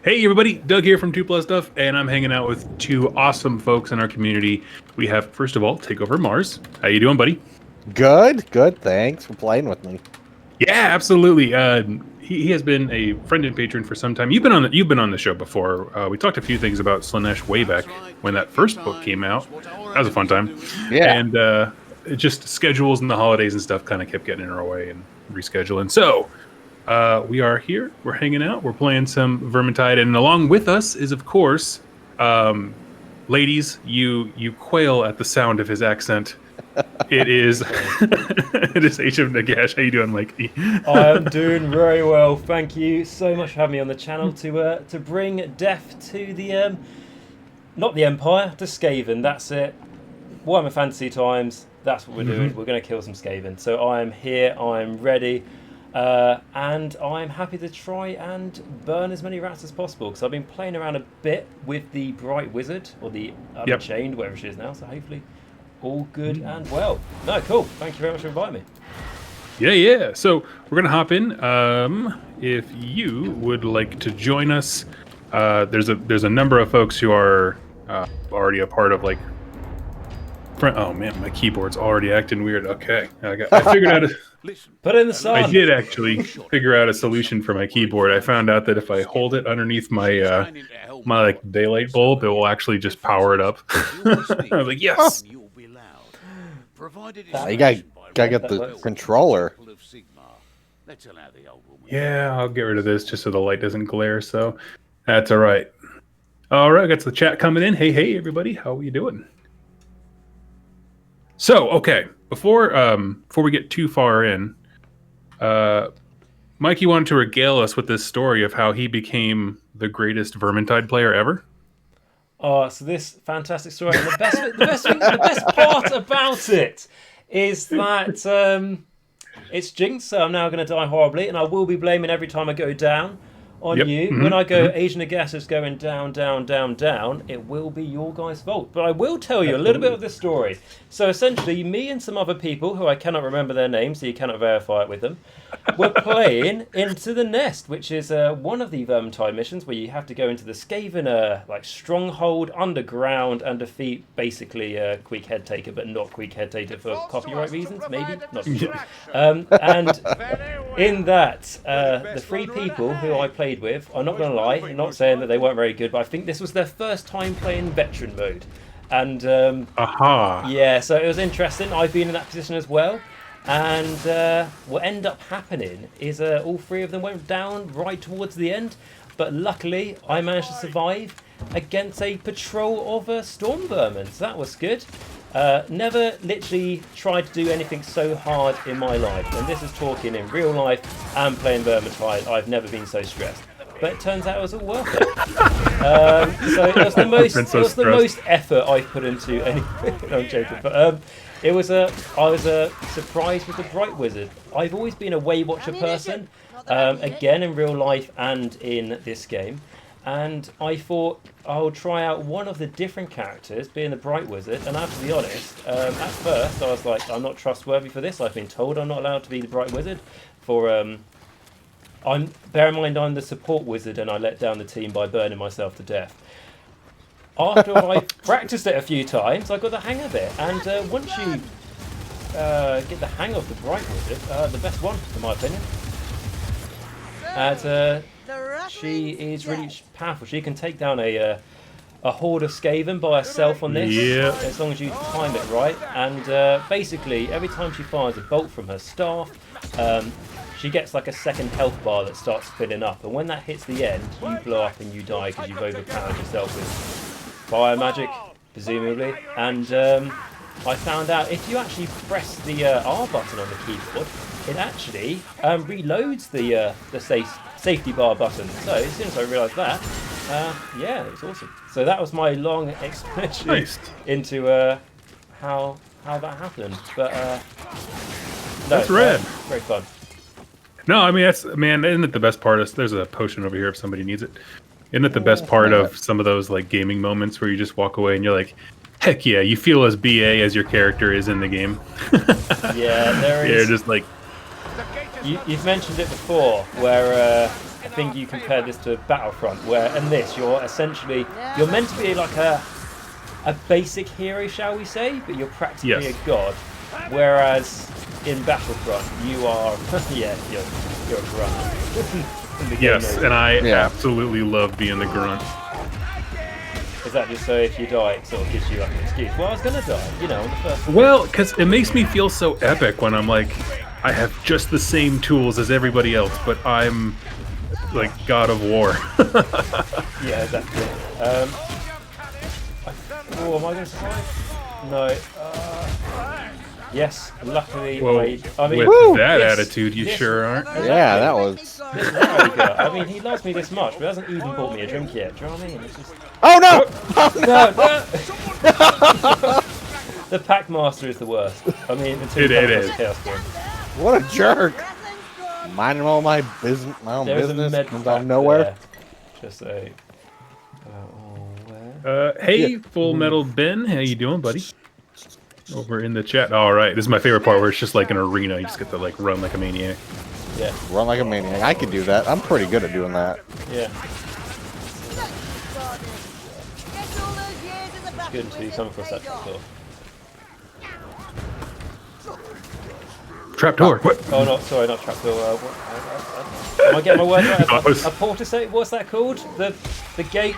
Hey everybody, Doug here from 2+Tough, and I'm hanging out with two awesome folks in our community. We have, first of all, Takeover Mars. How you doing, buddy? Good. Thanks for playing with me. Yeah, absolutely. He has been a friend and patron for some time. You've been on the show before. We talked a few things about Slaanesh way back when that first book came out. That was a fun time. Yeah. And it just schedules and the holidays and stuff kind of kept getting in our way and rescheduling. So we are here. We're hanging out. We're playing some Vermintide, and along with us is, of course, ladies. You quail at the sound of his accent. It is H of Nagash. How you doing, Mikey? I'm doing very well. Thank you so much for having me on the channel to bring death to the not the Empire, to Skaven. That's it. Warhammer Fantasy times. That's what we're doing. We're going to kill some Skaven. So I am here. I'm ready. And I'm happy to try and burn as many rats as possible, because I've been playing around a bit with the Bright Wizard, or the Unchained, whatever she is now, so hopefully all good and well. No, cool. Thank you very much for inviting me. Yeah. So we're going to hop in. If you would like to join us, there's a number of folks who are already a part of, like, oh man, my keyboard's already acting weird. Okay, I figured out Put it in the sun. I did actually figure out a solution for my keyboard. I found out that if I hold it underneath my my like daylight bulb, it will actually just power it up. I was like, yes. You gotta get the controller. Yeah, I'll get rid of this just so the light doesn't glare. So that's all right. All right, got the chat coming in. Hey, everybody, how are you doing? So, okay, before we get too far in, Mikey wanted to regale us with this story of how he became the greatest Vermintide player ever. Oh, so this fantastic story. And the best part about it is that it's jinxed, so I'm now going to die horribly, and I will be blaming every time I go down on you. When I go, Asian Nagash is going down, it will be your guys' fault. But I will tell you a little bit of the story. So essentially, me and some other people, who I cannot remember their names, so you cannot verify it with them, were playing Into the Nest, which is one of the Vermintide missions where you have to go into the Skaven like stronghold underground and defeat basically Queek Headtaker, but not Queek Headtaker for copyright reasons, maybe? Not sure. And in that, the three people who I played with, I'm not going to lie, I'm not saying that they weren't very good, but I think this was their first time playing veteran mode. And yeah, so it was interesting. I've been in that position as well. And what ended up happening is all three of them went down right towards the end. But luckily, I managed to survive against a patrol of storm vermin. So that was good. Never literally tried to do anything so hard in my life. And this is talking in real life and playing Vermintide. I've never been so stressed. But it turns out it was all worth it. So it was the most effort I've put into anything. No, I'm joking. But I was surprised with the Bright Wizard. I've always been a Waywatcher person, again in real life and in this game. And I thought I'll try out one of the different characters, being the Bright Wizard. And I have to be honest, at first I was like, I'm not trustworthy for this. I've been told I'm not allowed to be the Bright Wizard. Bear in mind, I'm the support wizard, and I let down the team by burning myself to death. After I practiced it a few times, I got the hang of it. And once you get the hang of the Bright Wizard, the best one, in my opinion. And she is really powerful. She can take down a horde of Skaven by herself on this, as long as you time it right. And basically, every time she fires a bolt from her staff, she gets like a second health bar that starts filling up. And when that hits the end, you blow up and you die because you've overpowered yourself with fire magic, presumably. And I found out if you actually press the R button on the keyboard, it actually reloads the safety bar button. So as soon as I realised that, yeah, it was awesome. So that was my long explanation into how that happened. But that's rad. Very fun. No, I mean, isn't it the best part of, there's a potion over here if somebody needs it. Isn't it the best part of some of those like gaming moments where you just walk away and you're like, heck yeah, you feel as BA as your character is in the game. Yeah, there is. You're just like, You've mentioned it before, where I think you compared this to Battlefront, where in this you're essentially meant to be like a basic hero, shall we say, but you're practically a god. Whereas in Battlefront, you are you're a grunt. Yes, and I absolutely love being the grunt. Is that just so if you die, it sort of gives you like an excuse? Well, I was gonna die, you know, on the first. Well, because it makes me feel so epic when I'm like, I have just the same tools as everybody else, but I'm like God of War. Yeah, exactly. Oh, am I going to survive? No. Yes, luckily. Well, I mean, with that attitude, you sure aren't. Yeah, that was. I mean, he loves me this much, but hasn't even bought me a drink yet. Do you know what I mean? It's just... Oh no! No. The Pack Master is the worst. I mean, the It is. Chaos King. What a jerk! Minding all my business, comes out of nowhere. There. Just a. Hey, Full Metal Ben, how you doing, buddy? Over in the chat. All right, this is my favorite part where it's just like an arena. You just get to like run like a maniac. Yeah. Run like a maniac. I could do that. I'm pretty good at doing that. Yeah. It's good until you come across that trapdoor. Trapdoor. What? Oh, no, sorry, not trapdoor. Am I getting my word right? A portishead? What's that called? The gate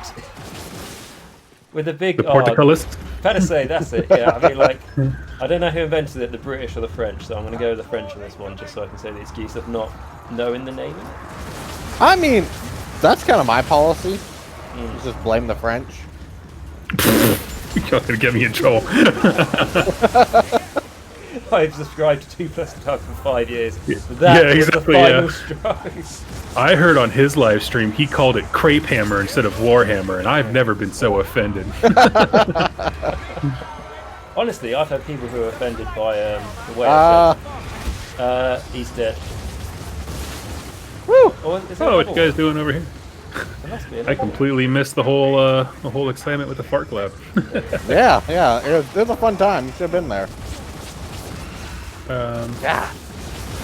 with the big. The portcullis. Better say that's it. Yeah, I mean, like, I don't know who invented it, the British or the French. So I'm going to go with the French on this one, just so I can say the excuse of not knowing the naming. I mean, that's kind of my policy. Just blame the French. You're gonna get me in trouble. I've subscribed to 2+Tough for 5 years. That Yeah, was exactly, the final straw. I heard on his live stream he called it Crepe Hammer instead of Warhammer, and I've never been so offended. Honestly, I've had people who are offended by the way I said he's dead. Woo! Oh, what you guys doing over here? I completely missed the whole excitement with the fart cloud. Yeah. It was a fun time. You should have been there.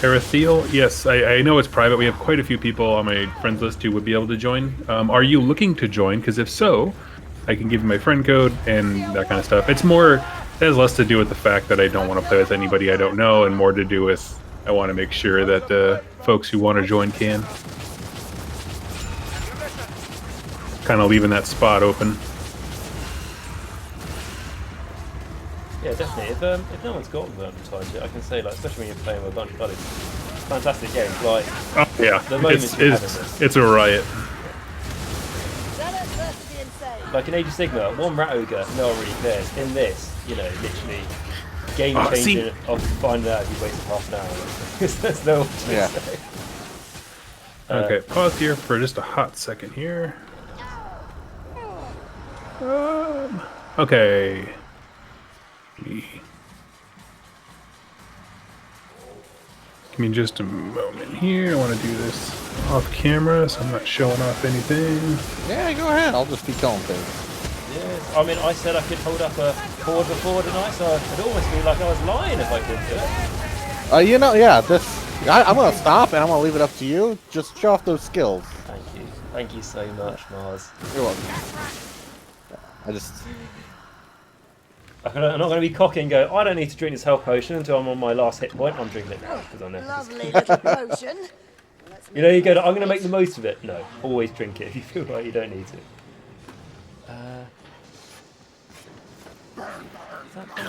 Arathiel, yes, I know it's private. We have quite a few people on my friends list who would be able to join. Are you looking to join? Because if so, I can give you my friend code and that kind of stuff. It has less to do with the fact that I don't want to play with anybody I don't know, and more to do with I want to make sure that folks who want to join can. Kind of leaving that spot open. Yeah, definitely. If no one's got Vermintide yet, I can say, like, especially when you're playing with a bunch of buddies, fantastic game. Like, oh yeah, the moments it's a riot. Like in Age of Sigma, one rat ogre, no one really cares. In this, you know, literally game changing of finding out you wasted half an hour. There's no one to say. Okay, pause here for just a hot second here. Okay. Give me just a moment here. I want to do this off camera, so I'm not showing off anything. Yeah, go ahead. I'll just be killing things. Yeah, I mean, I said I could hold up a board before tonight, so it'd almost be like I was lying if I could do it. You know, yeah, I'm going to stop and I'm going to leave it up to you. Just show off those skills. Thank you. Thank you so much, Mars. You're welcome. I'm not going to be cocky and go, I don't need to drink this health potion until I'm on my last hit point. I'm drinking it now because I know. Lovely little potion. You know, you go, I'm going to make the most of it. No, always drink it if you feel like you don't need to.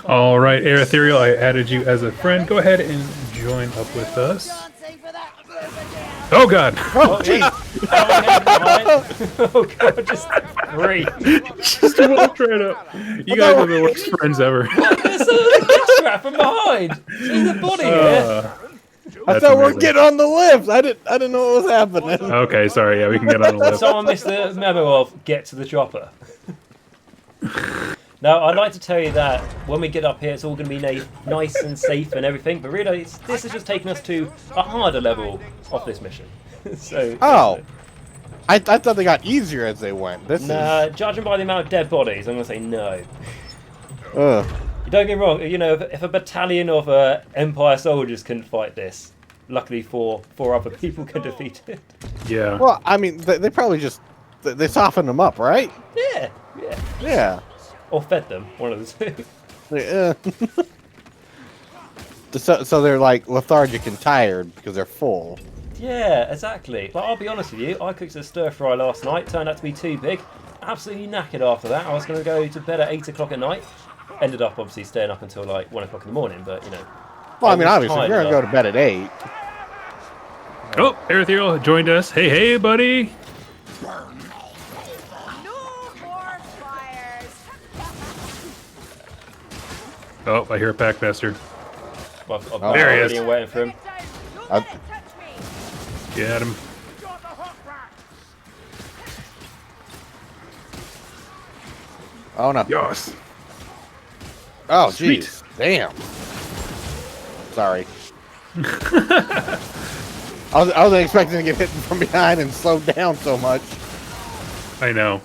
All right, Ethereal, I added you as a friend. Go ahead and join up with us. Oh God! Oh jeez! Oh God! Just three. Just walked right up. You guys are the worst friends ever. There's a trap from behind. See the body here. I thought we were getting on the lift. I didn't know what was happening. Okay, sorry. Yeah, we can get on the lift. Someone missed the memo of get to the chopper. Now, I'd like to tell you that when we get up here, it's all going to be nice and safe and everything, but really, this has just taken us to a harder level of this mission. I thought they got easier as they went. Judging by the amount of dead bodies, I'm going to say no. Ugh. Don't get me wrong, you know, if a battalion of Empire soldiers couldn't fight this, luckily four other people can defeat it. Yeah. Well, I mean, they probably just they softened them up, right? Yeah. Yeah. Or fed them, one of the two. Yeah. So they're like lethargic and tired because they're full. Yeah, exactly. But I'll be honest with you, I cooked a stir fry last night, turned out to be too big. Absolutely knackered after that. I was going to go to bed at 8 o'clock at night. Ended up obviously staying up until like 1 o'clock in the morning, but you know. Well, I mean, obviously, if you're going to go to bed at 8. Oh, Erythriel joined us. Hey, buddy. No more fires. Oh, I hear a Packmaster. Well, I'm There he already is. waiting for him. Get him. Oh, no. Yes. Oh, Sweet. jeez. Damn. Sorry. I wasn't expecting to get hit from behind and slowed down so much. I know.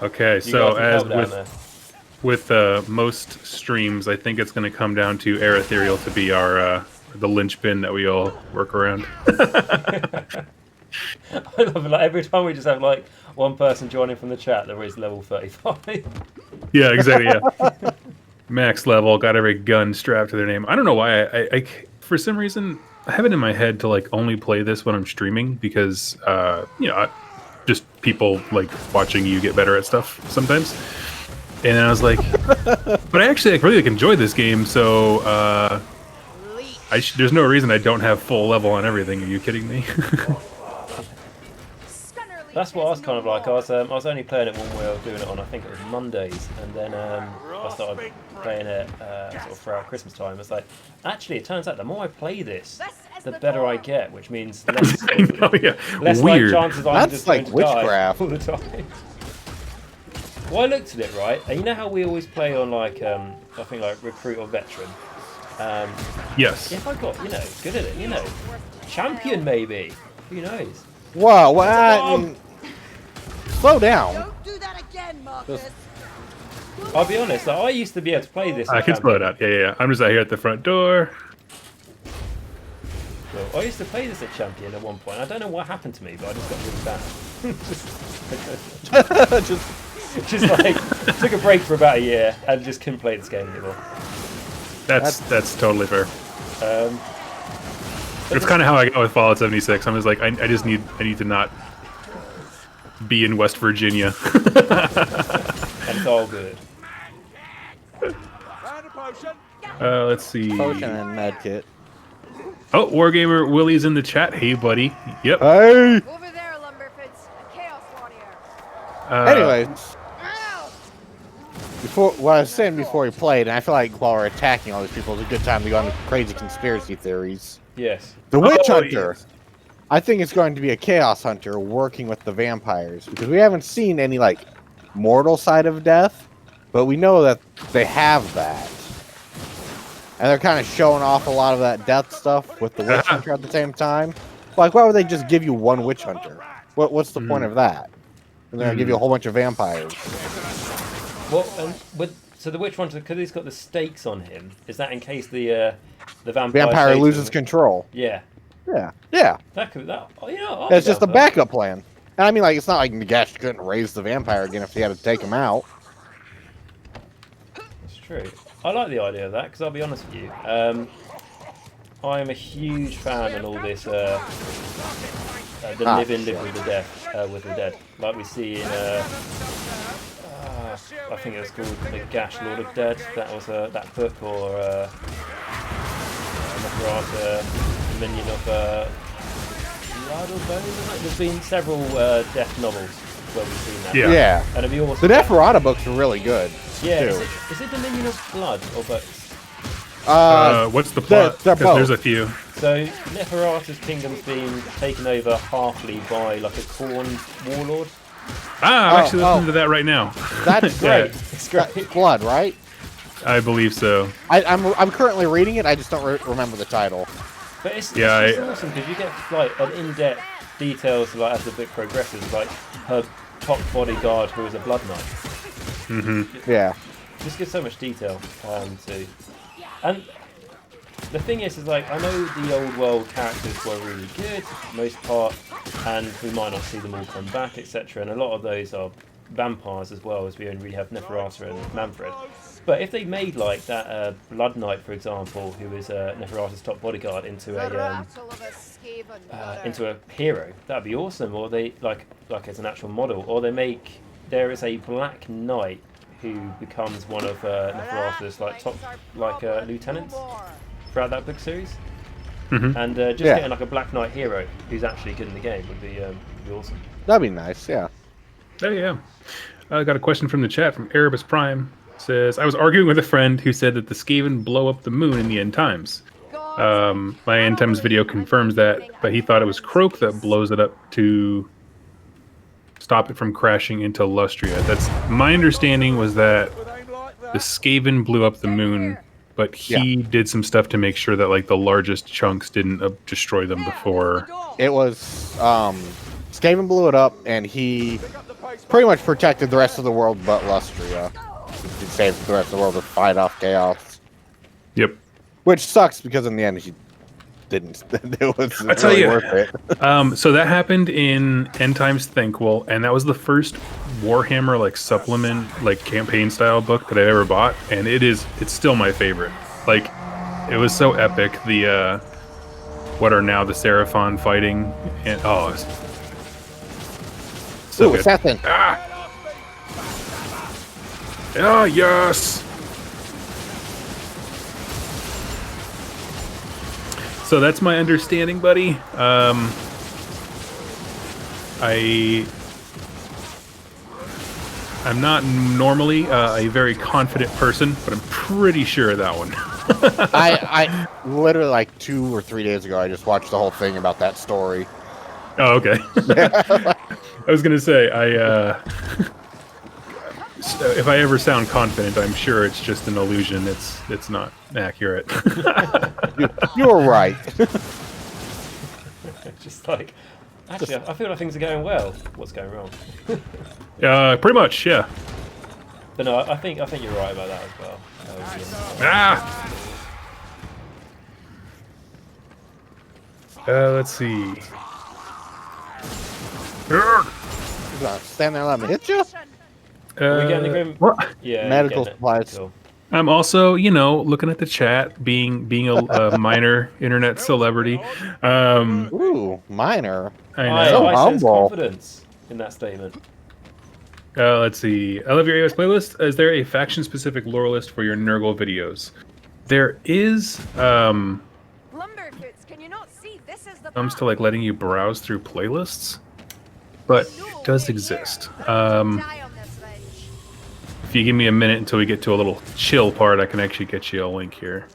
Okay, so guys as can help down with most streams, I think it's going to come down to Erythriel to be our the linchpin that we all work around. I love it. Like, every time we just have like one person joining from the chat, there is level 35. Yeah, exactly. Yeah, max level, got every gun strapped to their name. I don't know why. I for some reason I have it in my head to like only play this when I'm streaming because just people like watching you get better at stuff sometimes. And then I was like, but I actually really enjoy this game, so there's no reason I don't have full level on everything. Are you kidding me? That's what I was kind of like. I was only playing it one way. I was doing it on, I think it was Mondays, and then I started playing it sort of throughout Christmas time. It's like, actually, it turns out the more I play this, the better I get, which means less, I know, yeah. less Weird. like chances I'm That's just like going to die witchcraft. all the time. Well, I looked at it, right, and you know how we always play on like I think like recruit or veteran. Yes. If I got good at it, champion maybe. Who knows? Whoa, what? Slow down. Don't do that again, Marcus. I'll be honest. Like, I used to be able to play this. I can slow it out. Yeah. I'm just out here at the front door. Well, I used to play this at champion at one point. I don't know what happened to me, but I just got really bad. just like took a break for about a year and just couldn't play this game anymore. That's totally fair. It's kind of how I go with Fallout 76. I'm just like, I need to not be in West Virginia. And it's all good. Let's see. Potion and medkit. Oh, Wargamer Willie's in the chat. Hey, buddy. Yep. Hey! Over there, Lumberfits. A chaos warrior. Anyways, Ow! what I was saying before we played, and I feel like while we're attacking all these people, it's a good time to go into crazy conspiracy theories. Yes. The Witch Hunter. Yes. I think it's going to be a Chaos Hunter working with the vampires, because we haven't seen any, like, mortal side of death, but we know that they have that. And they're kind of showing off a lot of that death stuff with the Witch Hunter at the same time. Like, why would they just give you one Witch Hunter? What's the point of that? And they're going to give you a whole bunch of vampires. Well, so the witch hunter, because he's got the stakes on him, is that in case the Vampire loses control. Yeah. Yeah. That could It's just a backup plan. And I mean, like, it's not like Nagash couldn't raise the vampire again if he had to take him out. That's true. I like the idea of that, because I'll be honest with you. I am a huge fan of all this, the living live with the dead. Like we see in, I think it was called Nagash, Lord of Dead. That was that book, or Dominion of Blood or Bone. There's been several death novels where we've seen that. Yeah. And it'd be awesome. The Neferata books are really good. Yeah. Too. Is it Dominion of Blood or both? What's the plot? They're 'Cause both. there's a few. So Neferata's kingdom's been taken over halfly by like a corn warlord. I'm actually listening to that right now. That's Yeah. great. It's great. That's Blood, right? I believe so. I'm currently reading it. I just don't remember the title. But it's Yeah, just awesome because you get like an in-depth details like as the book progresses, like her top bodyguard who is a blood knight. Yeah. Just gives so much detail to. And the thing is like, I know the old world characters were really good for the most part, and we might not see them all come back, etc. And a lot of those are vampires as well, as we only really have Neferata and Manfred. But if they made like that Blood Knight, for example, who is Neferata's top bodyguard, into a hero, that'd be awesome. Or they like as an actual model, or there is a Black Knight who becomes one of Neferata's like top lieutenants throughout that book series. And getting like a Black Knight hero who's actually good in the game would be awesome. That'd be nice, yeah. Oh yeah. I got a question from the chat from Erebus Prime. Says, I was arguing with a friend who said that the Skaven blow up the moon in the end times. My end times video confirms that, but he thought it was Croak that blows it up to stop it from crashing into Lustria. That's my understanding, was that the Skaven blew up the moon, but he did some stuff to make sure that like the largest chunks didn't destroy them before. It was Skaven blew it up, and he pretty much protected the rest of the world but Lustria. He saved the rest of the world to fight off chaos. Yep. Which sucks because in the end he didn't. It was I'll tell you, worth it. So that happened in End Times Thankwell, and that was the first Warhammer like supplement, like campaign style book that I ever bought, and it's still my favorite. Like, it was so epic. The what are now the Seraphon fighting, and it's so good. What's that thing? Ah, yes. So that's my understanding, buddy. I'm not normally a very confident person, but I'm pretty sure of that one. I literally like 2 or 3 days ago I just watched the whole thing about that story. Oh, okay. I was gonna say if I ever sound confident, I'm sure it's just an illusion. It's not accurate. You were right. Just like, actually, I feel like things are going well. What's going wrong? Pretty much, yeah. But no, I think you're right about that as well. Let's see. Stand there and let me hit you. Are we getting the grim? What? Yeah, Medical getting it. supplies. Cool. I'm also, looking at the chat, being a minor internet celebrity. Ooh, minor. I know. I sense humble. confidence in that statement. Let's see. I love your AOS playlist. Is there a faction-specific lore list for your Nurgle videos? There is. Lumberfoots, can you not see? This is the Comes to like letting you browse through playlists, but it does exist. If you give me a minute until we get to a little chill part, I can actually get you a link here.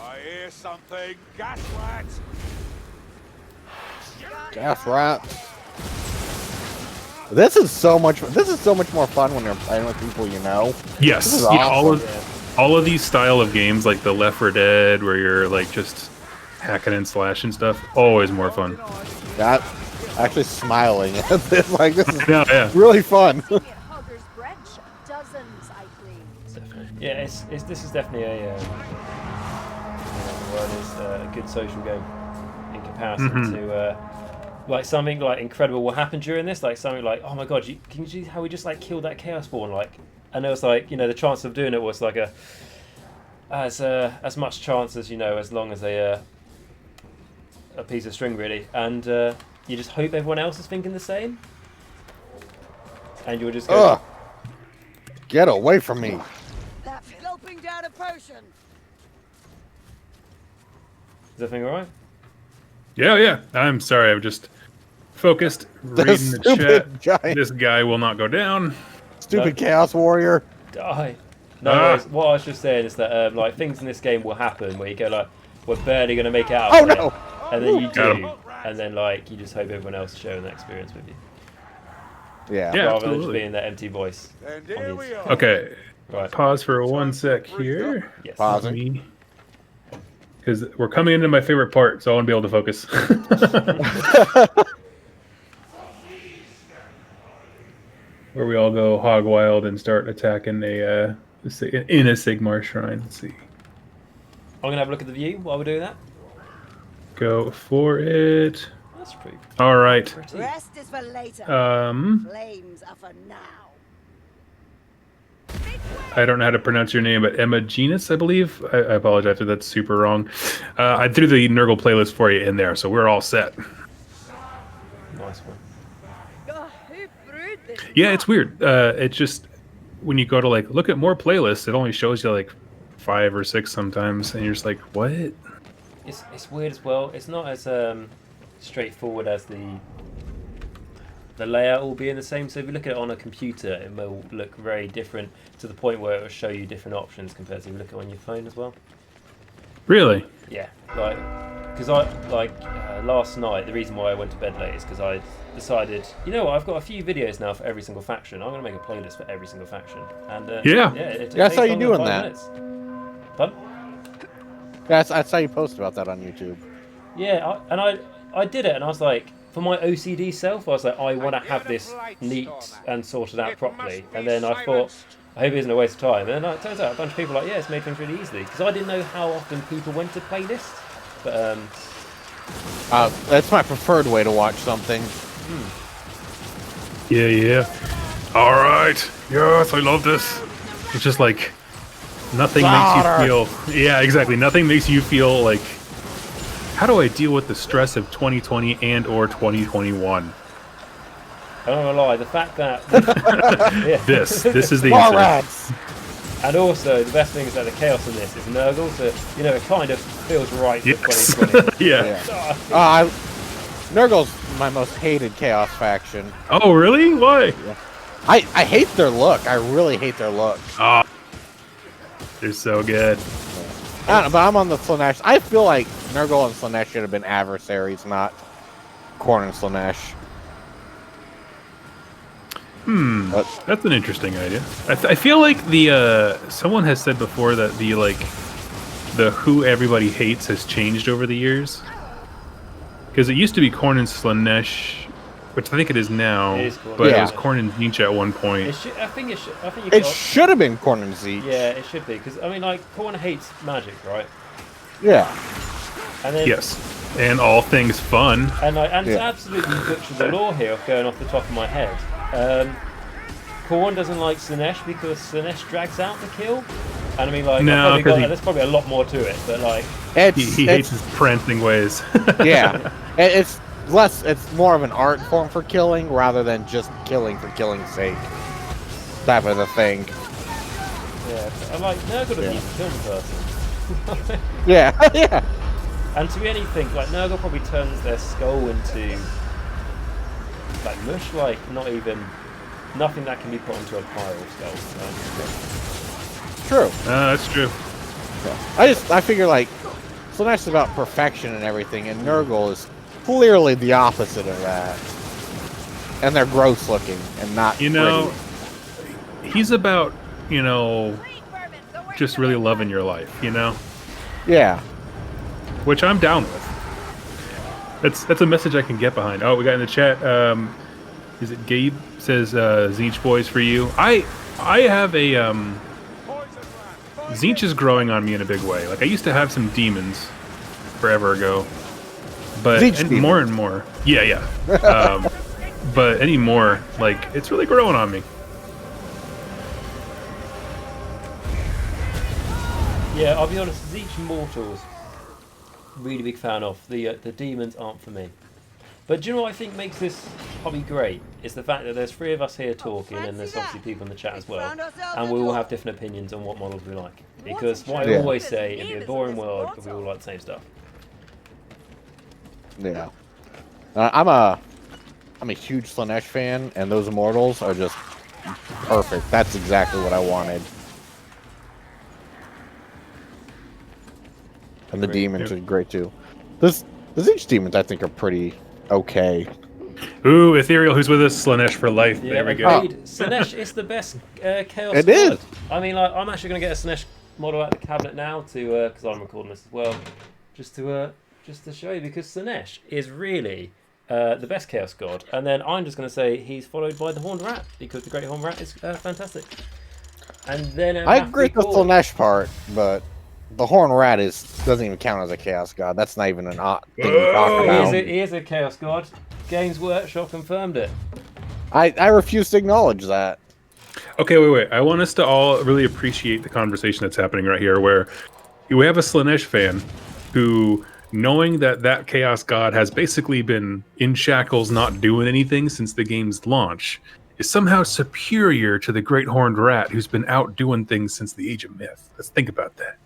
I hear something. Gas rats. Gas rats. This is so much more fun when you're playing with people you know. Yes, This is yeah, awesome. all of these style of games, like the Left 4 Dead, where you're like just hacking and slashing stuff, always more fun. That actually smiling at this, like this is Yeah. really fun. Definitely. Yeah, this is definitely a good social game in comparison to like something like incredible what happened during this, like something like, oh my god, can you see how we just like killed that chaos spawn, like, and it was like, the chance of doing it was like as much chance as as long as a piece of string, really, and you just hope everyone else is thinking the same, and you'll just go. Ugh. Get away from me. That's gulping down a potion. Is everything alright? Yeah. I'm sorry, I'm just focused reading the stupid chat. giant- This guy will not go down. Stupid Chaos Warrior. Die. No, worries. What I was just saying is that like things in this game will happen where you go like, we're barely gonna make it out. Oh of it. no! And then you Got do, him. and then like you just hope everyone else is sharing that experience with you, Yeah. Yeah. rather than just absolutely. being that empty voice. And here on we these. are. Okay, Right. pause for 1 sec here. Yes. Pause. Because we're coming into my favorite part, so I want to be able to focus. Where we all go hog wild and start attacking a In a Sigmar shrine. Let's see. I'm gonna have a look at the view while we're doing that. Go for it. That's pretty. All right. Pretty. Rest is for later. Flames are for now. I don't know how to pronounce your name, but Emma Genus, I believe. I apologize if that's super wrong. I threw the Nurgle playlist for you in there, so we're all set. Nice one. Who brewed this? Yeah, it's weird. It's just when you go to like look at more playlists, it only shows you like 5 or 6 sometimes, and you're just like, what? It's weird as well. It's not as straightforward as the layout will be in the same. So if you look at it on a computer, it will look very different to the point where it will show you different options compared to if you look at it on your phone as well. Really? Yeah, like because last night the reason why I went to bed late is because I decided, you know what, I've got a few videos now for every single faction. I'm going to make a playlist for every single faction. And I saw you doing that. Pardon? Yeah, I saw you post about that on YouTube. Yeah, I did it, and I was like, for my OCD self, I was like, I want to have this neat and sorted out properly. And then I thought, I hope it isn't a waste of time. And then it turns out a bunch of people were like, yeah, it's made things really easily. Because I didn't know how often people went to playlists. But, that's my preferred way to watch something. Yeah. All right. Yes, I love this. It's just like nothing makes you feel. Yeah, exactly. Nothing makes you feel like. How do I deal with the stress of 2020 and or 2021? I don't want to lie, the fact that This is the More answer. rats. and also the best thing is that the chaos in this is Nurgle, so you know it kind of feels right for Yes. 2020. Yeah. Nurgle's my most hated Chaos faction. Oh, really? Why? I hate their look. I really hate their look. Oh, they're so good. I don't know, but I'm on the Slanesh. I feel like Nurgle and Slanesh should have been adversaries, not Khorne and Slanesh. But, That's an interesting idea. I feel like the someone has said before that the who everybody hates has changed over the years. Because it used to be Khorne and Slanesh, which I think it is now, It is Khorne. but it Yeah. was Khorne and Tzeentch at one point. I think you it got, should have been Khorne and Tzeentch. yeah, it should be, because I mean, like, Khorne hates magic, right? Yeah. And then, Yes, and all things fun. and to Yeah. absolutely butcher the lore here, of going off the top of my head. Khorne doesn't like Slanesh because Slanesh drags out the kill. And I mean, like, No, there's probably a lot more to it, but like, He hates his prancing ways. Yeah. It's more of an art form for killing rather than just killing for killing's sake. Type of a thing. yeah, I'm like, Nurgle doesn't need to kill the person. Yeah. Yeah. And to be anything, like, Nurgle probably turns their skull into, like, mush, like, nothing that can be put onto a pile of skulls. True. That's true. I figure like Slanesh is about perfection and everything, and Nurgle is clearly the opposite of that. And they're gross looking and not pretty. He's about, just really loving your life, Yeah. which I'm down with. That's a message I can get behind. Oh, we got in the chat. Is it Gabe says Tzeentch boys for you? I have a Tzeentch is growing on me in a big way. Like I used to have some demons forever ago, but more and more. Yeah. But anymore, like it's really growing on me. Yeah, I'll be honest, Tzeentch Mortals, really big fan of. The demons aren't for me. But do you know what I think makes this hobby great? It's the fact that there's 3 of us here talking, and there's obviously people in the chat as well, and we all have different opinions on what models we like. Because what I always say, it'd be a boring world if we all like the same stuff. Yeah. I'm a huge Slanesh fan, and those immortals are just perfect. That's exactly what I wanted. And the demons are great too. The Tzeentch demons I think are pretty okay. Ooh, Ethereal, who's with us? Slanesh for life. Yeah, there we go. agreed. Slanesh is the best chaos. It is. I mean, like, I'm actually going to get a Slanesh model out of the cabinet now to, because I'm recording this as well, just to show you, because Slanesh is really the best chaos god. And then I'm just going to say he's followed by the Horned Rat, because the Great Horned Rat is fantastic. and then I agree with the Slaanesh part, but the Horn Rat doesn't even count as a Chaos God. That's not even an thing to talk about. He is a Chaos God. Games Workshop confirmed it. I refuse to acknowledge that. Okay, wait. I want us to all really appreciate the conversation that's happening right here, where we have a Slaanesh fan who, knowing that Chaos God has basically been in shackles, not doing anything since the game's launch, is somehow superior to the Great Horned Rat, who's been out doing things since the Age of Myth. Let's think about that.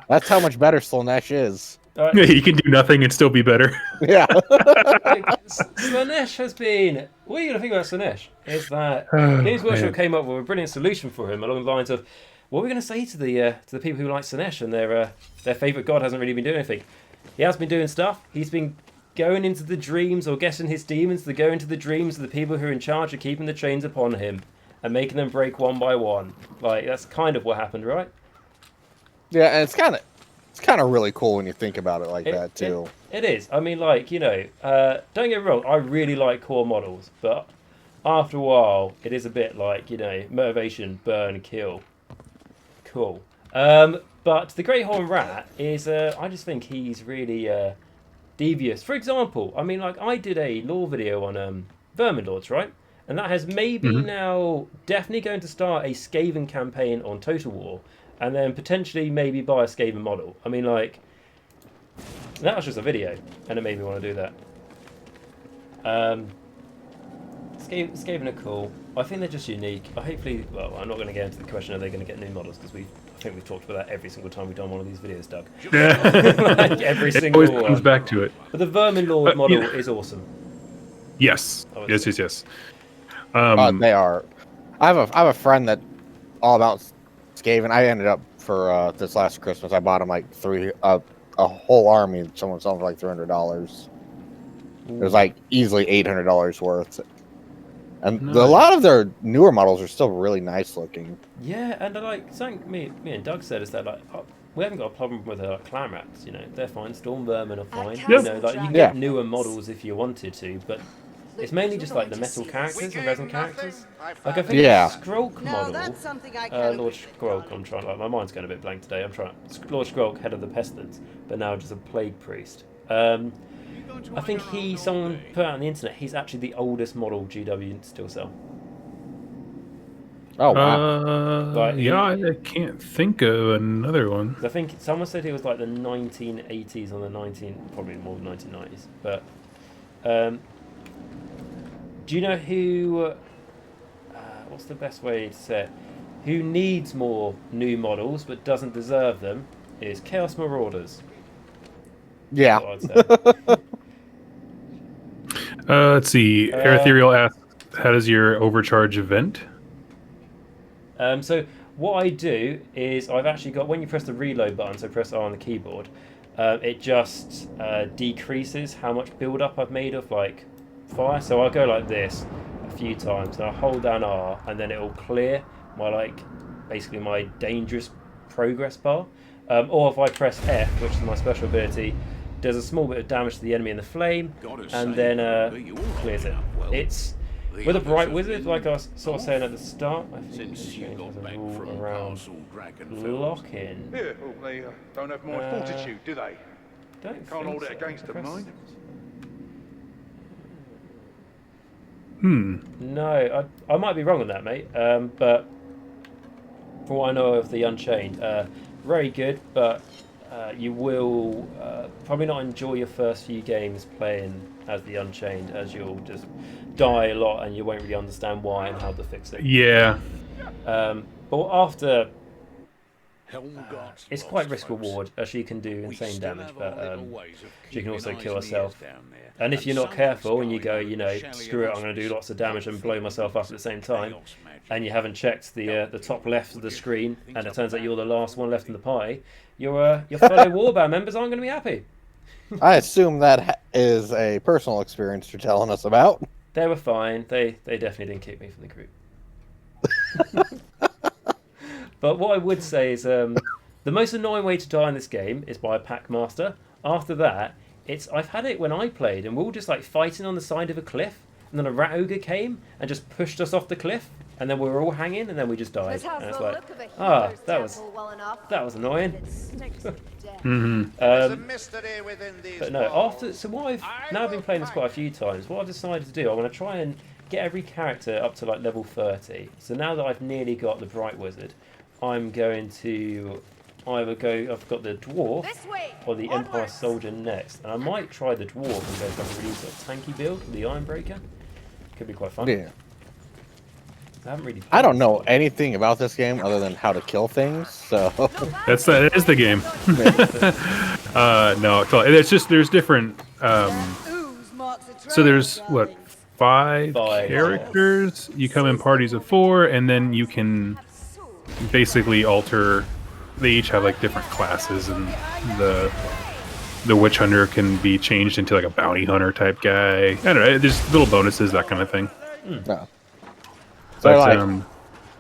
That's how much better Slaanesh is. He can do nothing and still be better. Yeah. Slaanesh has been... What are you going to think about Slaanesh? Is that Games Workshop came up with a brilliant solution for him along the lines of, what are we going to say to the people who like Slaanesh and their favourite god hasn't really been doing anything? He has been doing stuff. He's been going into the dreams or getting his demons to go into the dreams of the people who are in charge of keeping the chains upon him and making them break one by one. Like, that's kind of what happened, right? Yeah, and it's kind of really cool when you think about it like that too. It is. I mean, like, you know, don't get me wrong, I really like core models, but after a while, it is a bit like, you know, motivation, burn, kill. Cool. But the Great Horned Rat is, I just think he's really devious. For example, I mean, like, I did a lore video on Vermin Lords, right? And that has maybe now definitely going to start a Skaven campaign on Total War, and then potentially maybe buy a Skaven model. I mean, like, that was just a video, and it made me want to do that. Skaven are cool. I think they're just unique. Hopefully, well, I'm not going to get into the question, are they going to get new models, because I think we've talked about that every single time we've done one of these videos, Doug. Like, every single It always comes one. back to it. But the Vermin Lord model is awesome. Yes. Yes. They are. I have a friend that all about Skaven. I ended up for this last Christmas. I bought him like a whole army. Someone sold for like $300. It was like easily $800 worth. And Nice. a lot of their newer models are still really nice looking. Yeah, and like something me and Doug said is that like we haven't got a problem with clan rats. You know, they're fine. Storm vermin are fine. You know, like you can get newer models if you wanted to, but it's mainly just like the metal characters and resin characters. Like I think the Skrulk model, Lord Skrulk. I'm trying. Like my mind's going a bit blank today. I'm trying. Lord Skrulk, head of the pestilence, but now just a plague priest. I think someone put out on the internet, he's actually the oldest model GW still sell. Oh, wow. I can't think of another one. I think someone said it was like the 1980s or probably more than 1990s. But do you know who, what's the best way to say it? Who needs more new models but doesn't deserve them is Chaos Marauders. Yeah. Let's see. Ethereal asks, how does your overcharge event? So what I do is I've actually got, when you press the reload button, so press R on the keyboard, it just decreases how much build up I've made of like fire. So I'll go like this a few times and I'll hold down R and then it'll clear my basically my dangerous progress bar. Or if I press F, which is my special ability, does a small bit of damage to the enemy in the flame, and then clears it. It's with a bright wizard, like I was sort of saying at the start. I think it's changed as a rule around lock-in. Yeah, well, they don't have more fortitude, do they? Can't hold it against them, mind. No, I might be wrong on that, mate. But from what I know of the Unchained, very good, but you will probably not enjoy your first few games playing as the Unchained, as you'll just die a lot and you won't really understand why and how to fix it. Yeah. But after, it's quite risk reward. She can do insane damage, but she can also kill herself. And if you're not careful and you go, you know, screw it, I'm going to do lots of damage and blow myself up at the same time, and you haven't checked the top left of the screen, and it turns out you're the last one left in the party, your fellow Warband members aren't going to be happy. I assume that is a personal experience you're telling us about. They were fine. They definitely didn't kick me from the group. But what I would say is the most annoying way to die in this game is by a Packmaster. After that, I've had it when I played, and we're all just like fighting on the side of a cliff, and then a rat ogre came and just pushed us off the cliff. and then we were all hanging, and then we just died. This has And it's the like, look of a ah, healer's that was temple well enough. annoying. It stinks to death. There's a mystery within these But no, walls. so what I've been playing this quite a few times. What I've decided to do, I want to try and get every character up to like level 30. So now that I've nearly got the Bright Wizard, I'm going to either go. I've got the Dwarf This way. or the Empire Onwards. Soldier next, and I might try the Dwarf and go for a really sort of tanky build with the Ironbreaker. Could be quite fun. Yeah. I haven't really. I don't know anything about this game other than how to kill things, so That is the game. No, it's just there's different. Ooze marks a So there's trail, what darlings. five Five, characters. You come in parties of 4, and then you can basically alter. They each have like different classes, and the witch hunter can be changed into like a bounty hunter type guy. I don't know. There's little bonuses, that kind of thing. no. So But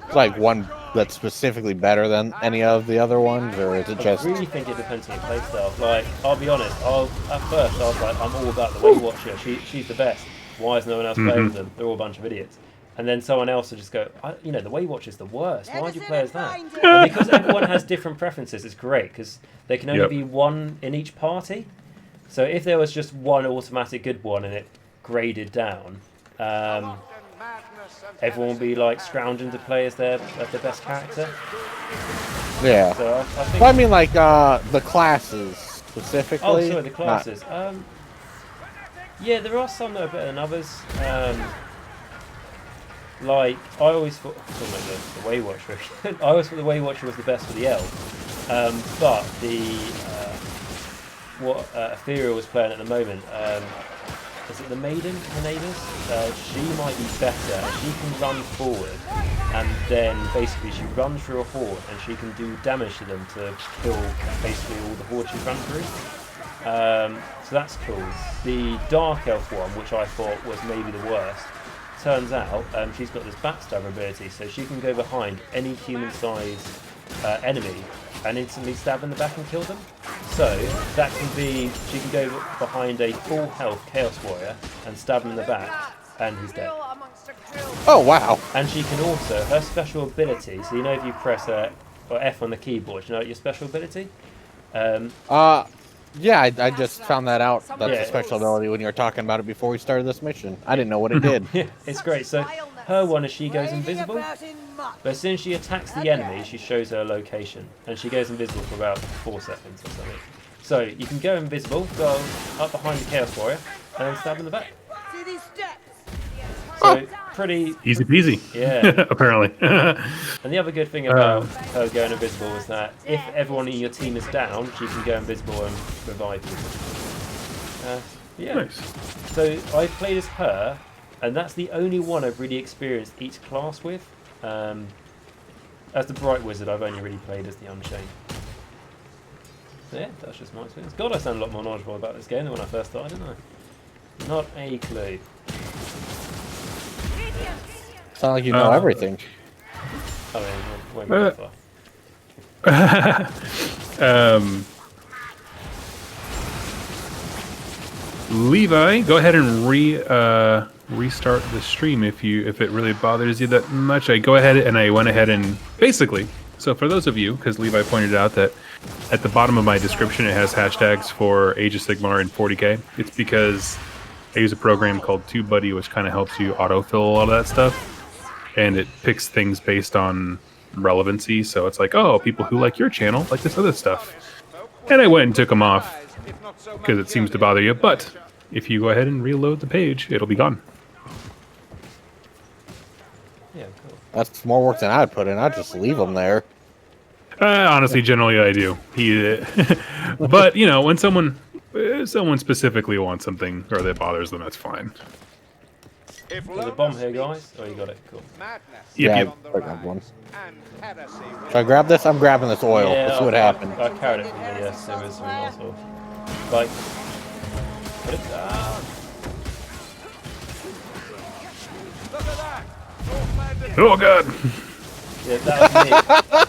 it's like one that's specifically better than any of the other ones, or is it I just really think it depends on your playstyle. Like, I'll be honest. At first, I was like, I'm all about the Weight Watcher. She's the best. Why is no one else playing with them? They're all a bunch of idiots. And then someone else will just go, the Weight Watcher's the worst. Why do you play as that? And because everyone has different preferences, it's great because there can only Yep. be one in each party. So if there was just one automatic good one and it graded down, everyone will be like scrounging to play as their best character. yeah? So I think. Well, I mean, like the classes specifically. Oh, sorry, the Not- classes. Yeah, there are some that are better than others. Like, I always thought, the Way Watcher. I always thought the Way Watcher was the best for the elf. But the what Ethereal was playing at the moment, is it the Maiden? Her name is? She might be better. She can run forward, and then basically she runs through a horde, and she can do damage to them to kill basically all the horde she's run through. So that's cool. The Dark Elf one, which I thought was maybe the worst, turns out she's got this backstabber ability, so she can go behind any human-sized enemy and instantly stab in the back and kill them. So that can be, she can go behind a full health Chaos Warrior and stab him in the back, and he's dead. Oh wow! And she can also, her special ability, so you know if you press or F on the keyboard, you know your special ability? Yeah, I just found that out. That's Yeah. a special ability when you were talking about it before we started this mission. I didn't know what it did. Yeah, it's great. So her one is she goes invisible, but as soon as she attacks the enemy, she shows her location, and she goes invisible for about 4 seconds or something. So you can go invisible, go up behind the Chaos Warrior, and then stab in the back. See these steps? So pretty, easy peasy. yeah. Apparently. And the other good thing about her going invisible is that if everyone in your team is down, she can go invisible and revive people. Yeah. Nice. So I played as her, and that's the only one I've really experienced each class with. As the Bright Wizard, I've only really played as the Unchained. So yeah, that's just my experience. God, I sound a lot more knowledgeable about this game than when I first started, didn't I? Not a clue. Sound like you know everything. I mean, won't go that far. Levi, go ahead and restart the stream if it really bothers you that much. I went ahead and basically. So for those of you, because Levi pointed out that at the bottom of my description it has hashtags for Age of Sigmar and 40k. It's because I use a program called TubeBuddy, which kind of helps you autofill a lot of that stuff, and it picks things based on relevancy. So it's like, oh, people who like your channel like this other stuff, and I went and took them off because it seems to bother you. But if you go ahead and reload the page, it'll be gone. Yeah, cool. That's more work than I'd put in. I'd just leave them there. Honestly, generally I do. But you know, when someone specifically wants something or that bothers them, that's fine. If There's a bomb here, guys. Oh, you got it. Cool. madness Yeah, is on the I grabbed one. rise, and heresy will Should I grab this? I'm grabbing this oil. Let's see what happened. I carried it from the sewers from Oswald. Like, put it down. Look at that! All landed Oh god! Yeah, that was me.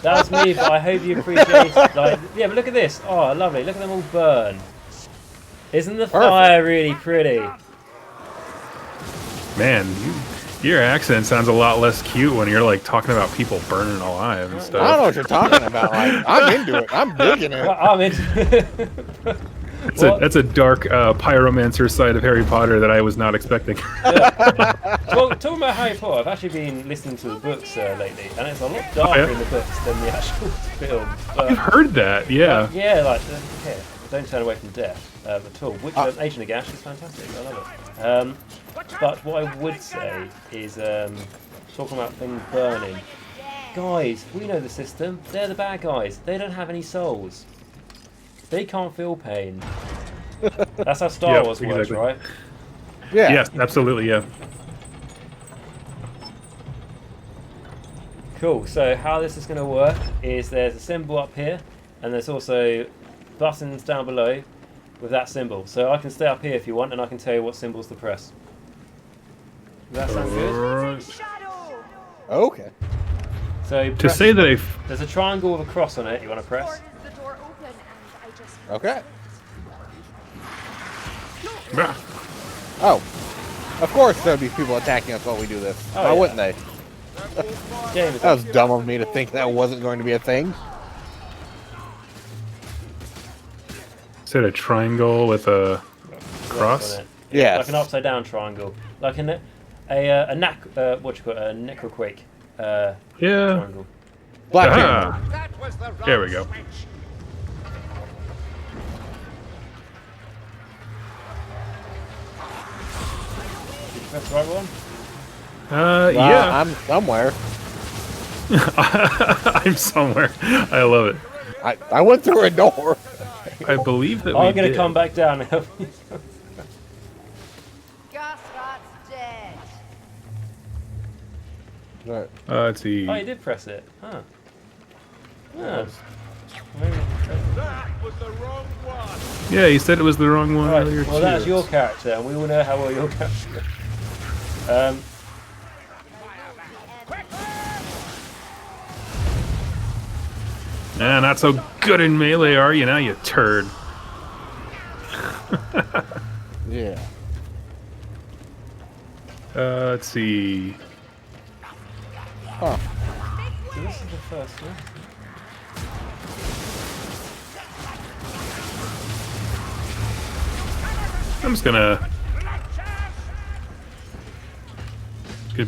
That was me, but I hope you appreciate. Like, yeah, but look at this. Oh, lovely. Look at them all burn. Isn't the fire really pretty? Man, Your accent sounds a lot less cute when you're like talking about people burning alive and I don't stuff. know what you're talking about. Like, I'm into it. I'm digging it. I'm in. That's a dark pyromancer side of Harry Potter that I was not expecting. Well, talking about Harry Potter, I've actually been listening to the books lately, and it's a lot darker in the books than the actual film. But, I've heard that, yeah. yeah, like, okay, don't turn away from death at all. Which Age of Nagash is fantastic. I love it. But what I would say is talking about things burning. Guys, we know the system. They're the bad guys. They don't have any souls. They can't feel pain. That's how Star Wars works, exactly. right? Yeah. Yes, absolutely, yeah. Cool. So how this is going to work is there's a symbol up here, and there's also buttons down below with that symbol. So I can stay up here if you want, and I can tell you what symbols to press. Does that sound good? Shadow. Okay. So To press- say that there's a triangle with a cross on it. You want to press? Or is the door open and I just... Okay. I... Oh. Of course there'd be people attacking us while we do this. Oh, Why yeah. wouldn't they? Game is That was dumb of me to think that wasn't going to be a thing. Said a triangle with a cross? on it. Yes. Like an upside down triangle, like a necroquake Yeah. triangle. Black Panther. Aha. That was the There we go. switch. Did you press the right one? Yeah. I'm somewhere. I'm somewhere. I love it. I went through a door. I believe that I'm we going to did. come back down and help you. Gasrat's dead. Right. Let's see. Oh, you did press it. Huh. Oh. Maybe. That was the wrong one. Yeah, you said it was the wrong one Right. earlier. Well, that's too. your character, and we all know how well your character is. Nah, not so good in melee, are you? Now, you turd. Yeah. Let's see. Huh. So this is the first one. I'm just gonna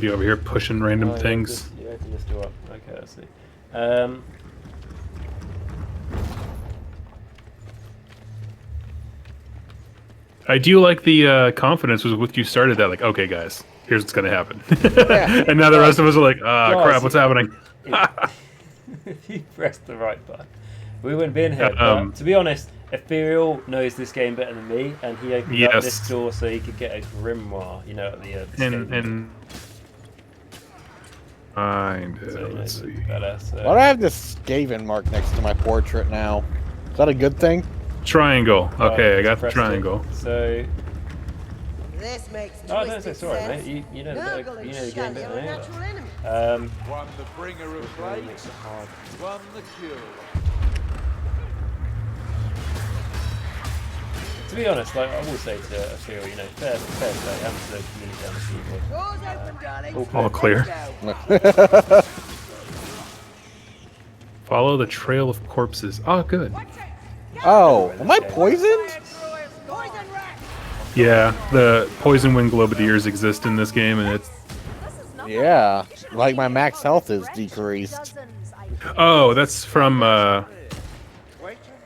be over here pushing random Oh, yeah, things. You open this door up. Okay, I see. I do like the confidence with which you started that. Like, okay, guys, here's what's gonna happen. And now the rest of us are like, ah, Guys, crap, what's happening? If you pressed the right button, we wouldn't be in here. Um, But to be honest, Ethereal knows this game better than me, and he opened up Yes. this door so he could get a grimoire. You know, the and find it. so he Let's knows see. it better. So. Why do I have this Skaven mark next to my portrait now? Is that a good thing? Triangle. Okay, I Right, got the pressed triangle. it. So, This makes oh, don't say twisted sorry, sense. mate. You know the Nurgle you and know the game Shelley better are than a me. natural enemy. One the bringer of plagues, one the cure. To be honest, like I will say to Ethereal, you know, fair play. I'm to the community on the keyboard. Doors open, darling. All clear. Let's go. Follow the trail of corpses. Oh, good. Oh, am I poisoned? Poison rat. Yeah, the poison wind globadiers exist in this game, and it's. This is nothing. Yeah. Like my max health is decreased. Dozens, I Oh, that's from.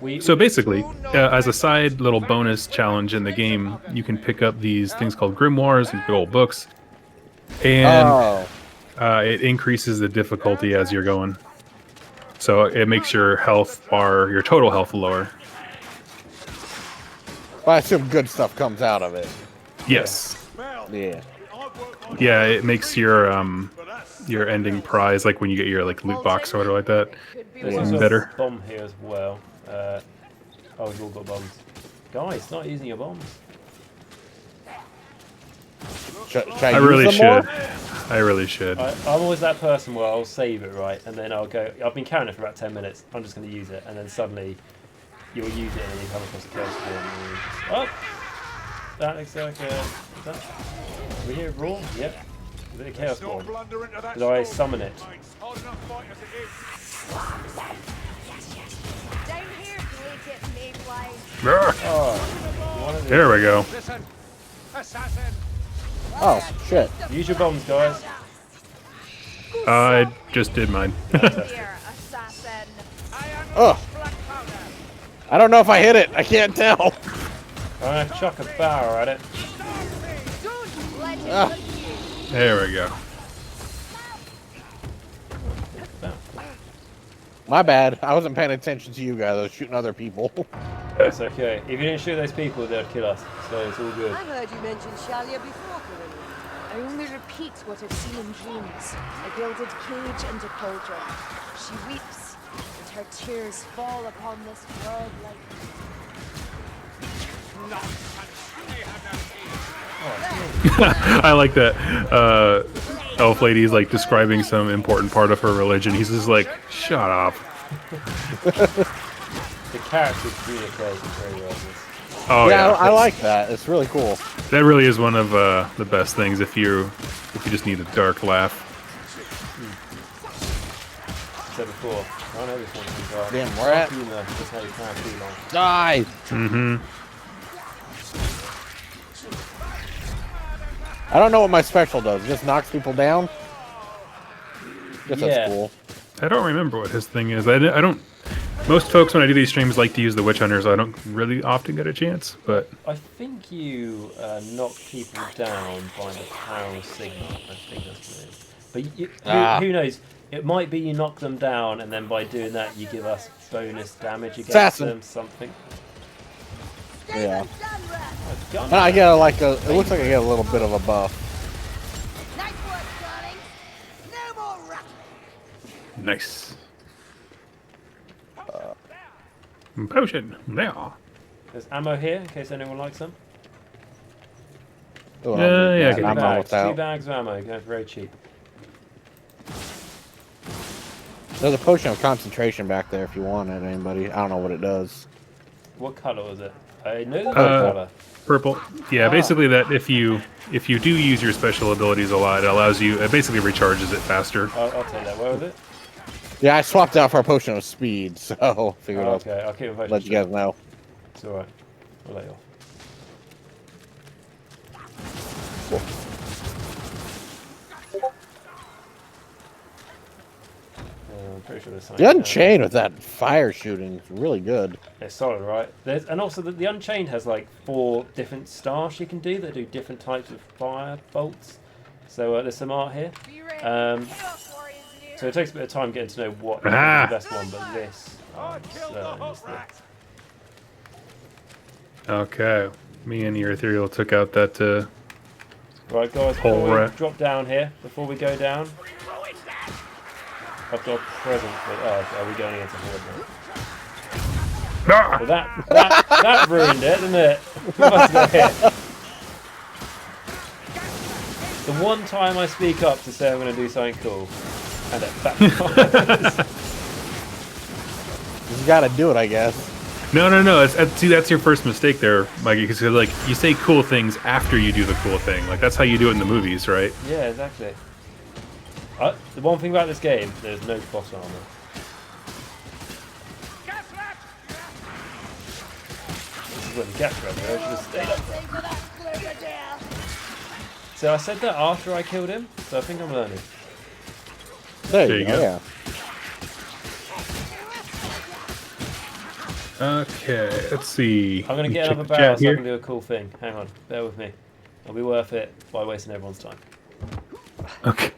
We So basically, as a side little bonus challenge in the game, you can pick up these things called grimoires and big old books, and Oh. it increases the difficulty as you're going. So it makes your health bar, your total health, lower. But I assume good stuff comes out of it. Yes. Yeah. Yeah, it makes your ending prize, like when you get your like loot box sort of like that. could be There's worse. also better. a bomb here as well. Oh, we've all got bombs. Guys, not using your bombs. Should I use really them should. more? I really should. I'm always that person where I'll save it, right? And then I'll go, I've been counting it for about 10 minutes. I'm just going to use it. And then suddenly you'll use it and you come across a chaos storm. Oh! That looks like a... We hear a roar? Yep. Is it a chaos Don't bomb? blunder into that Did I storm. summon it? Hard enough fight as it is. Down here, take it, Mayfly. Oh, one of these. There we go. Listen, assassin. Oh, shit. Use your bombs, guys. I just did mine. Here, assassin. Ugh. Black powder. I don't know if I hit it. I can't tell. I'm gonna chuck a barrel at it. Don't let it Ah. hurt you. There we go. My bad. I wasn't paying attention to you guys. I was shooting other people. It's okay. If you didn't shoot those people, they'd kill us. So it's all good. I've heard you mention Shalia before, Corinne. I only repeat what I've seen in dreams. A gilded cage and a cauldron. She weeps, and her tears fall upon this world like... I like that. Elf lady's like describing some important part of her religion. He's just like, shut up. The character communicates very well. This. Oh yeah, yeah, I like that. It's really cool. that really is one of the best things if you just need a dark laugh. Said before. I know this one comes out. Damn, we're at- Humor, that's how you can't too long. Die! Mm-hmm. I don't know what my special does. It just knocks people down? Guess Yeah. that's cool. I don't remember what his thing is. I don't. Most folks when I do these streams like to use the witch hunters. I don't really often get a chance, but I think you knock people down by the power signal. I think that's what it is. But who knows? It might be you knock them down, and then by doing that, you give us bonus damage against Assassin. them. Something. Yeah. Oh, gun. And I get it looks like I get a little bit of a buff. Nice work, darling. No more rock. nice. Potion. There. There's ammo here in case anyone likes them. Oh, Yeah, I Two can- I'm bags. almost 2 out. bags of ammo. Going for very cheap. There's a potion of concentration back there if you want it, anybody. I don't know what it does. What color was it? I know the color. Purple. Yeah, basically that if you do use your special abilities a lot, it basically recharges it faster. I'll take that. Where was it? Yeah, I swapped out for a potion of speed, so figured Oh, I'll okay, I'll keep it. let you guys know. It's alright. I'll let you off. I'm pretty sure there's something. The down Unchained with that fire shooting is really good. there. It's solid, right? And also the Unchained has like 4 different stars you can do that do different types of fire bolts. So there's some art here. Be ready. Um, Chaos Warriors near. So it takes a bit of time getting to know what is the Ah. best one, but this. I killed the certain hot is the- rat. Okay. Me and your ethereal took out that. Right, guys, Whole before we rat. drop down here, before we go down, I've got a present for. Oh, are we going into horde now? Ah! Well, that ruined it, didn't it? We must have got hit. The one time I speak up to say I'm going to do something cool, and it backfires. You gotta do it, I guess. No. See, that's your first mistake there, Mikey. Because like you say cool things after you do the cool thing. Like that's how you do it in the movies, right? Yeah, exactly. The one thing about this game, there's no boss armor. Gas rat. This is where the gas rat. I should have stayed up. Sing for that Cloverdale. So I said that after I killed him, so I think I'm learning. There There you you go. go. Yeah. Okay. Let's see. I'm going to get Check another the barrel chat so I here. can do a cool thing. Hang on, bear with me. It'll be worth it by wasting everyone's time. Okay.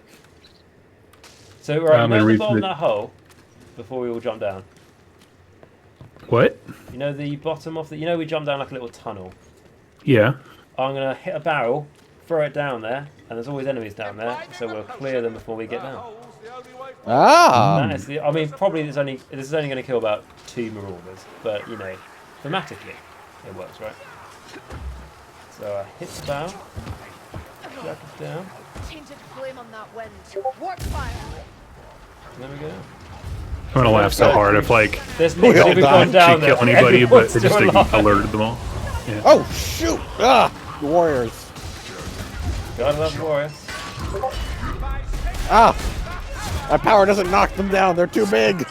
So, right, I'm you gonna know the read bottom of the- that hole, before we all jump down. What? You know the bottom of the... You know we jump down like a little tunnel. Yeah. I'm going to hit a barrel, throw it down there, and there's always enemies down there, so we'll clear them before we get down. Hole's the only way forward. Ah! That is the... I mean, probably this is only going to kill about 2 marauders, but, you know, thematically, it works, right? So I hit the barrel, jack it down, Tainted flame on that wind. Warp fire. and there we go. I'm gonna laugh so hard if like There's We all literally died. gone down she there. kill anybody, but Everyone's it just still like, alive. alerted them all. Oh, shoot! Ah! The Warriors. Gotta love warriors. Ah! My power doesn't knock them down, they're too big!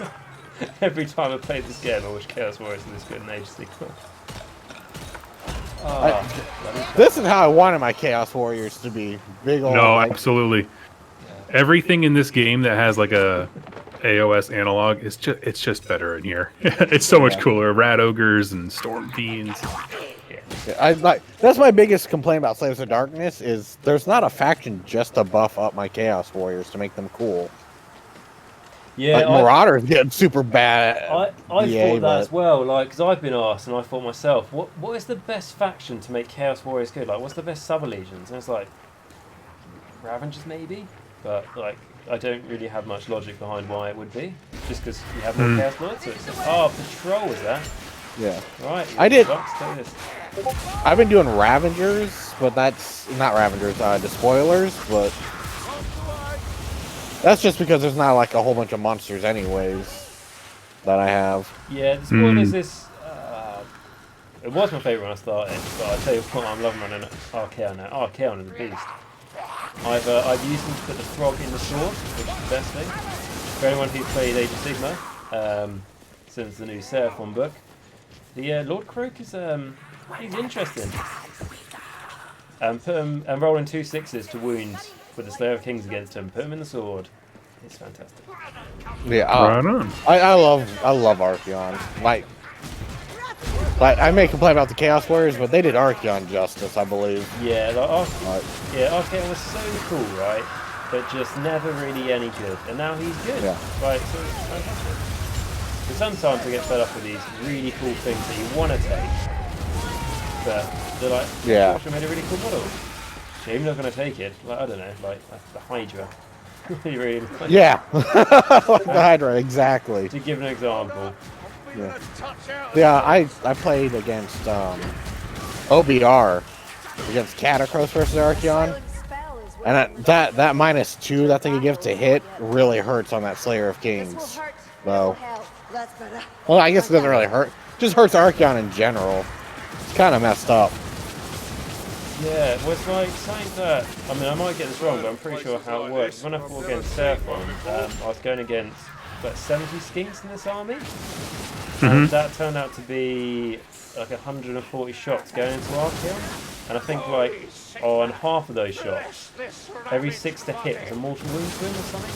Every time I played this game, I wish Chaos Warriors in this good an age sequel. This is how I wanted my Chaos Warriors to be. Big old. No, like, absolutely. Everything in this game that has like a AOS analog is it's just better in here. It's so much cooler. Rat ogres and storm fiends. that's my biggest complaint about Slaves of Darkness is there's not a faction just to buff up my Chaos Warriors to make them cool. Yeah, like Marauders get super bad. I thought that as well. Like, because I've been asked, and I thought myself, what is the best faction to make Chaos Warriors good? Like, what's the best sub-allegiance? And it's like Ravengers maybe, but like I don't really have much logic behind why it would be. Just because you have more Chaos Knights. So it's just, Patrol is that? Yeah. Right. I did. This. I've been doing Ravengers, but that's not Ravengers. Despoilers, but. That's just because there's not like a whole bunch of monsters anyways that I have. Yeah, the spoilers is... it was my favourite when I started, but I tell you what, I'm loving running Archaon now. Archaon is a beast. I've used them to put the frog in the sword, which is the best thing. For anyone who played Age of Sigmar, since the new Seraphon book, the Lord Croak is he's interesting. Put him and rolling 2 6s to wound with the Slayer of Kings against him. Put him in the sword. It's fantastic. Yeah, Right on. I love Archaon. Like I may complain about the Chaos Warriors, but they did Archaon justice, I believe. Yeah, Archaon was so cool, right? But just never really any good. And now he's good. Yeah. Right, so it's fantastic. But sometimes I get fed up with these really cool things that you want to take, but they're like, yeah, I made a really cool model. Shame not going to take it. Like, I don't know, like the Hydra. Really, like, yeah, like the Hydra, exactly. To give an example. Yeah, I played against OBR against Catacross versus Archaon, and that -2 that they could give to hit really hurts on that Slayer of Kings. Though, well, I guess it doesn't really hurt. It just hurts Archaon in general. It's kind of messed up. Yeah, well, it's like saying that. I mean, I might get this wrong, but I'm pretty sure how it works. When I fought against Seraphon, I was going against like 70 skinks in this army, and that turned out to be like 140 shots going into Archaon, and I think like on half of those shots, every 6 to hit was a mortal wound to him or something.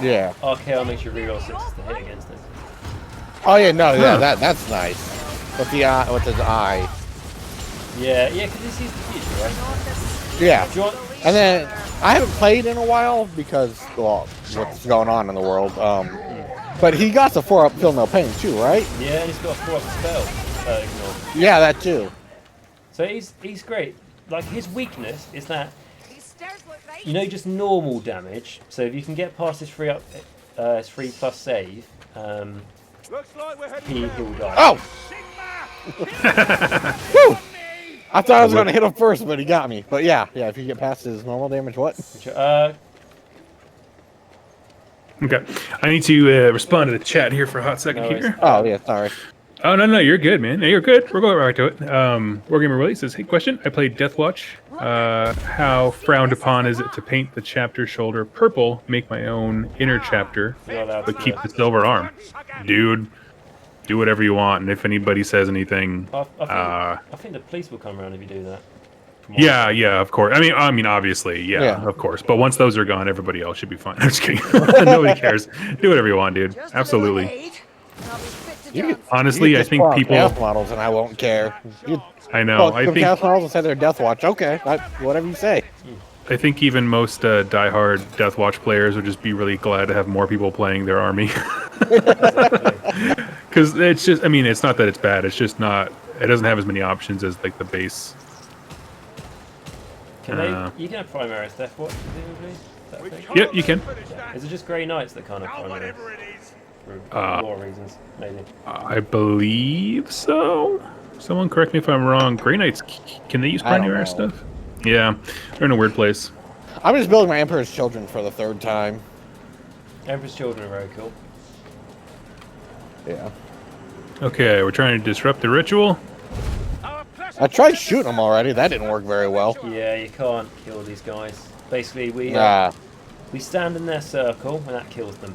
Yeah. Archaon makes you reroll 6s to hit against it. Oh yeah, no, yeah, that's nice. With the with his eye. Yeah, because he sees the future, right? Yeah. And then I haven't played in a while because, well, what's going on in the world. But he got the 4-up Feel No Pain too, right? Yeah, and he's got a 4-up spell. Ignore. Yeah, that too. So he's great. Like, his weakness is that, you know, just normal damage. So if you can get past his 3+ save, he'll die. Oh! Whew! I thought I was going to hit him first, but he got me. But yeah, if you get past his normal damage, what? Okay. I need to respond to the chat here for a hot second here. Oh, yeah, sorry. Oh, no, you're good, man. You're good. We're going right to it. WargamerWillie says, hey, question. I played Deathwatch. How frowned upon is it to paint the chapter shoulder purple, make my own inner chapter, but keep the silver arm? Dude, do whatever you want, and if anybody says anything... I think the police will come around if you do that. Yeah, of course. I mean, obviously, yeah, of course. But once those are gone, everybody else should be fine. I'm just kidding. Nobody cares. Do whatever you want, dude. Absolutely. Honestly, I think people Chaos models, and I won't care. I know. I think Chaos models and say they're Deathwatch. Okay, whatever you say. I think even most diehard Deathwatch players would just be really glad to have more people playing their army. Because it's just, I mean, it's not that it's bad. It's just not. It doesn't have as many options as like the base. You can have Primaris Deathwatch, presumably? Yep, you can. Yeah. Is it just Grey Knights that can't have Primaris? For lore reasons, maybe. I believe so. Someone correct me if I'm wrong. Grey Knights, can they use Primaris stuff? Yeah, they're in a weird place. I'm just building my Emperor's Children for the 3rd time. Emperor's Children are very cool. Yeah. Okay, we're trying to disrupt the ritual. I tried shooting them already. That didn't work very well. Yeah, you can't kill these guys. Basically, we stand in their circle, and that kills them.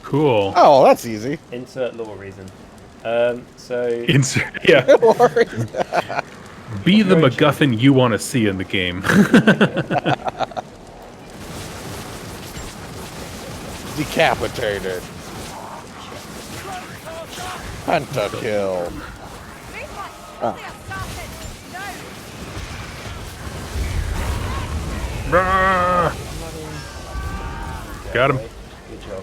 Cool. Oh, that's easy. Insert lore reason. Insert. Yeah. No worries. Be the MacGuffin you want to see in the game. Decapitated. Pentakill. Rah! Got him. Good job.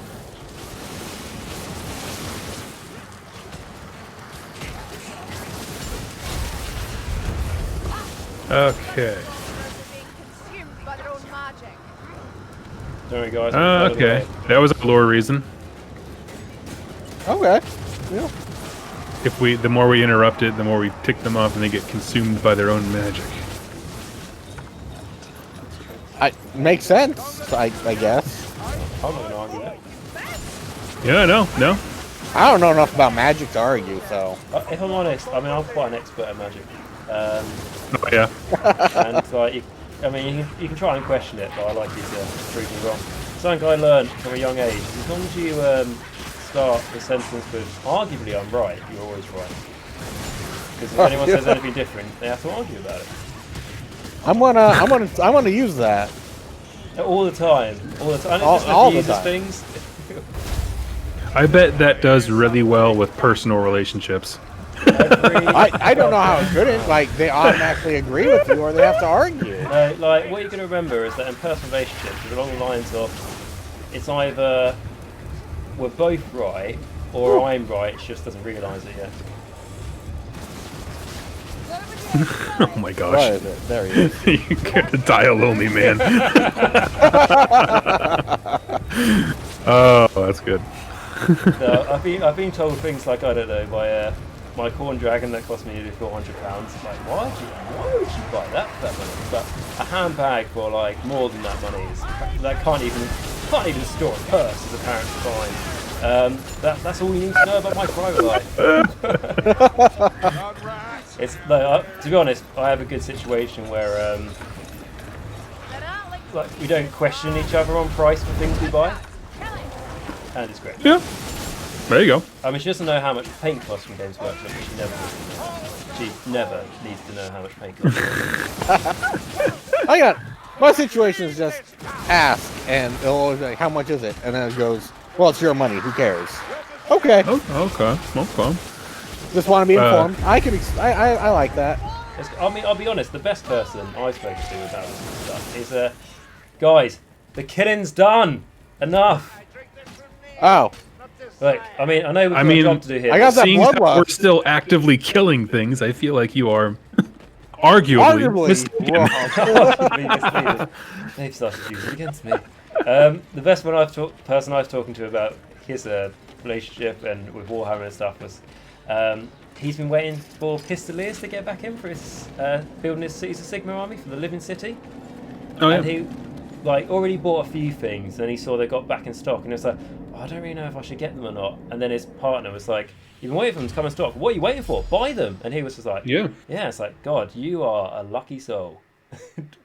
Okay. Consumed by their own magic. Don't worry, guys. Okay. That was a lore reason. Okay. Yeah. If the more we interrupt it, the more we tick them off, and they get consumed by their own magic. Makes sense, I guess. I'm not going to argue that. Yeah, no. I don't know enough about magic to argue, so. If I'm honest, I mean, I'm quite an expert at magic. Oh, yeah. And like, you can try and question it, but I like you to prove me wrong. Something I learned from a young age: as long as you start the sentence with "arguably I'm right," you're always right. Because if anyone says anything different, they have to argue about it. I'm gonna use that. All the time. And it just All the refuses time. things. I bet that does really well with personal relationships. I don't know how it couldn't. Like, they automatically agree with you, or they have to argue. Like, what you're going to remember is that in personal relationships, it's along the lines of, it's either we're both right, or I'm right, it just doesn't realise it yet. Oh my What gosh. is it? There he is. You get to die a lonely man. Oh, that's good. No, I've been told things like, I don't know, my corn dragon that cost me nearly £400. Like, why would you buy that for that money? But a handbag for like more than that money that can't even store a purse is apparently fine. That's all you need to know about my private life. To be honest, I have a good situation where like we don't question each other on price for things we buy, and it's great. Yeah. There you go. I mean, she doesn't know how much paint costs from Games Workshop, but she never needs to know how much paint costs. My situation is just ask, and it'll always be like, how much is it? And then it goes, well, it's your money. Who cares? Okay. Okay. Just want to be informed. I like that. I mean, I'll be honest. The best person I've spoken to about this stuff is, guys, the killing's done. Enough. Oh. Like, I mean, I know we've got a job to do here. I got that Seeing that bloodlust. we're still actively killing things, I feel like you are arguably mistaken. They've started using it against me. The best person I was talking to about his relationship and with Warhammer and stuff was he's been waiting for Pistoliers to get back in for his building his Cities of Sigma army for the Living City. Oh, yeah. And he already bought a few things, and he saw they got back in stock, and he was like, I don't really know if I should get them or not. And then his partner was like, you've been waiting for them to come in stock. What are you waiting for? Buy them. And he was just like, yeah, it's like, God, you are a lucky soul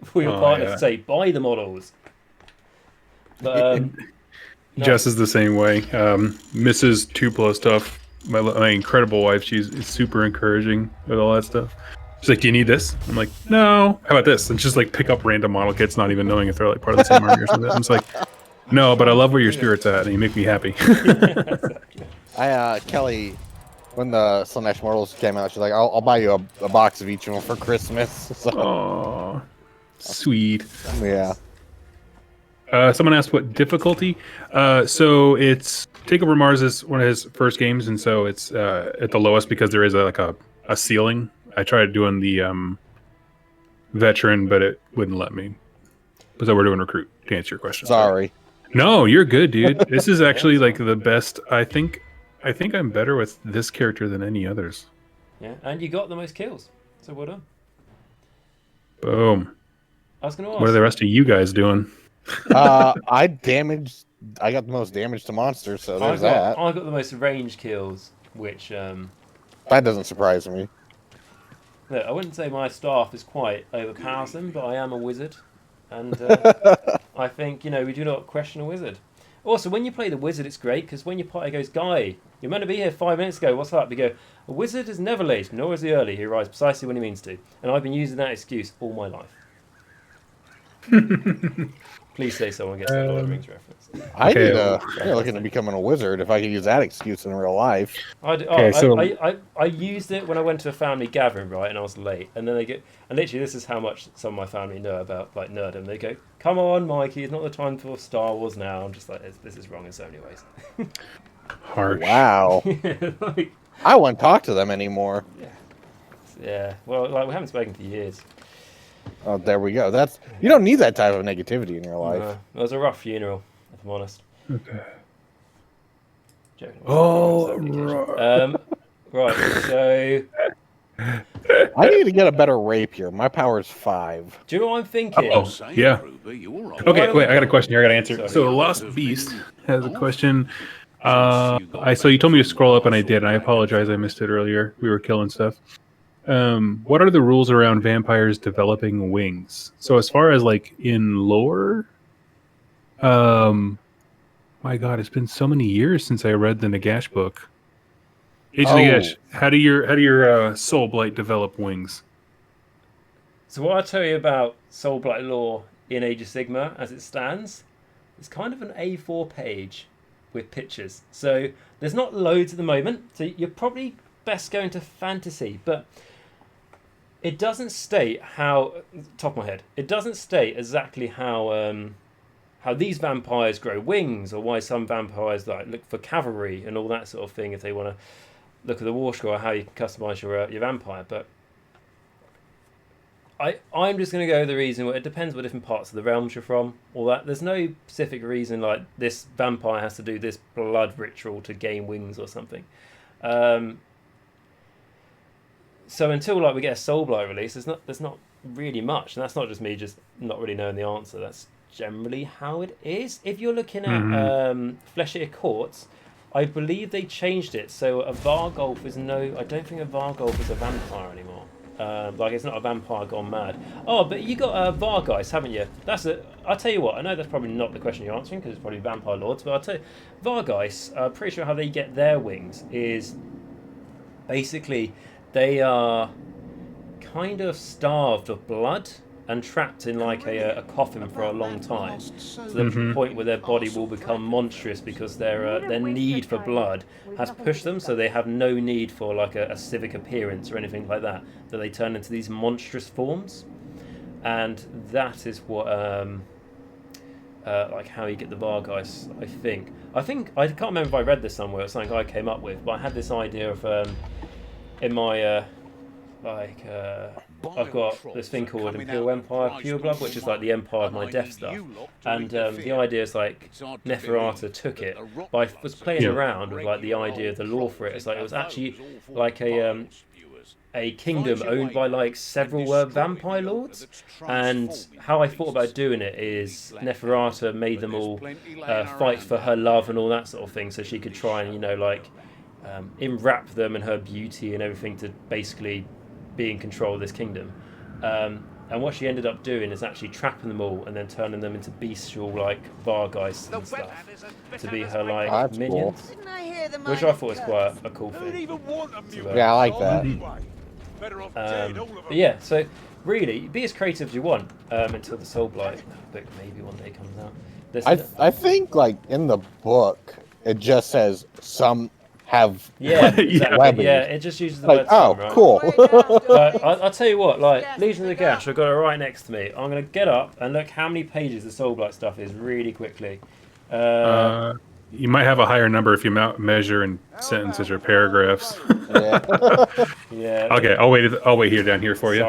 for your partner to say, buy the models. But Jess is the same way. Mrs. 2+Tough, my incredible wife, she's super encouraging with all that stuff. She's like, do you need this? I'm like, no. How about this? And just like pick up random model kits, not even knowing if they're like part of the same army or something. I'm just like, no, but I love where your spirit's at, and you make me happy. Kelly, when the Slanesh Mortals came out, she's like, I'll buy you a box of each of them for Christmas. So, Aww, sweet. yeah. Someone asked what difficulty. So it's Takeover Mars is one of his first games, and so it's at the lowest because there is a ceiling. I tried doing the veteran, but it wouldn't let me. So we're doing recruit to answer your question. Sorry. No, you're good, dude. This is actually like the best. I think I'm better with this character than any others. Yeah, and you got the most kills, so well done. Boom. I was going to ask. What are the rest of you guys doing? I got the most damage to monsters, so there's that. I got the most range kills, which That doesn't surprise me. look, I wouldn't say my staff is quite overpowers them, but I am a wizard, And I think, we do not question a wizard. Also, when you play the wizard, it's great, because when your party goes, Guy, you're meant to be here 5 minutes ago, what's up? You go, a wizard is never late, nor is he early. He arrives precisely when he means to. And I've been using that excuse all my life. Please say someone gets that Lord of the Rings reference. I'm Okay, looking at becoming a wizard if I could use that excuse in real life. I used it when I went to a family gathering, right, and I was late. And then they go, and literally this is how much some of my family know about like nerdom. They go, come on, Mikey, it's not the time for Star Wars now. I'm just like, this is wrong in so many ways. Harsh. Wow. Like, I won't talk to them anymore. yeah, well, like we haven't spoken for years. Oh, there we go. You don't need that type of negativity in your life. It was a rough funeral, if I'm honest. Okay. Joking. Oh, right, so... I need to get a better rapier. My power's 5. Do you know what I'm thinking? Oh, yeah. Okay, wait, I got a question here I got to answer. Sorry. So, Lost Beast has a question. So you told me to scroll up, and I did, and I apologize. I missed it earlier. We were killing stuff. What are the rules around vampires developing wings? So as far as like in lore, my God, it's been so many years since I read the Nagash book. Age of Nagash, how do your soul blight develop wings? So what I'll tell you about Soul Blight lore in Age of Sigmar as it stands, it's kind of an A4 page with pictures. So there's not loads at the moment. So you're probably best going to fantasy, but it doesn't state how, top of my head, it doesn't state exactly how these vampires grow wings, or why some vampires like look for cavalry and all that sort of thing if they want to look at the war scroll, or how you can customize your vampire. But I'm just going to go with the reason where it depends what different parts of the realms you're from, all that. There's no specific reason like this vampire has to do this blood ritual to gain wings or something. So until like we get a Soul Blight release, there's not really much, and that's not just me just not really knowing the answer. That's generally how it is. If you're looking at Flesh Eater Courts, I believe they changed it so a Vargolf is I don't think a Vargolf is a vampire anymore. Like it's not a vampire gone mad. Oh, but you got Vargeist, haven't you? I'll tell you what. I know that's probably not the question you're answering because it's probably vampire lords, but I'll tell you, Vargeist. I'm pretty sure how they get their wings is basically. They are kind of starved of blood and trapped in like a coffin for a long time, to the point where their body will become monstrous because their need for blood has pushed them, so they have no need for like a civic appearance or anything like that. That they turn into these monstrous forms, and that is what like how you get the Vargeist. I think I can't remember if I read this somewhere. It's something I came up with, but I had this idea of. In my, I've got this thing called Imperial Empire Pureblood, which is like the empire of my Death stuff. And the idea is like Neferata took it, but I was playing around with like the idea of the lore for it. It's like it was actually like a kingdom owned by like several vampire lords, and how I thought about doing it is Neferata made them all fight for her love and all that sort of thing, so she could try and enwrap them in her beauty and everything to basically be in control of this kingdom. And what she ended up doing is actually trapping them all and then turning them into bestial like Vargeists and stuff to be her like minions, which I thought was quite a cool thing. Yeah, I like that. But yeah, so really be as creative as you want until the Soul Blight book maybe one day comes out. I think like in the book it just says some have exactly. Yeah, it just uses the word some, right? Cool. I'll tell you what, like Legion of the Gash, I've got it right next to me. I'm going to get up and look how many pages the Soul Blight stuff is really quickly. You might have a higher number if you measure in sentences or paragraphs. Yeah. Okay, I'll wait here down here for you.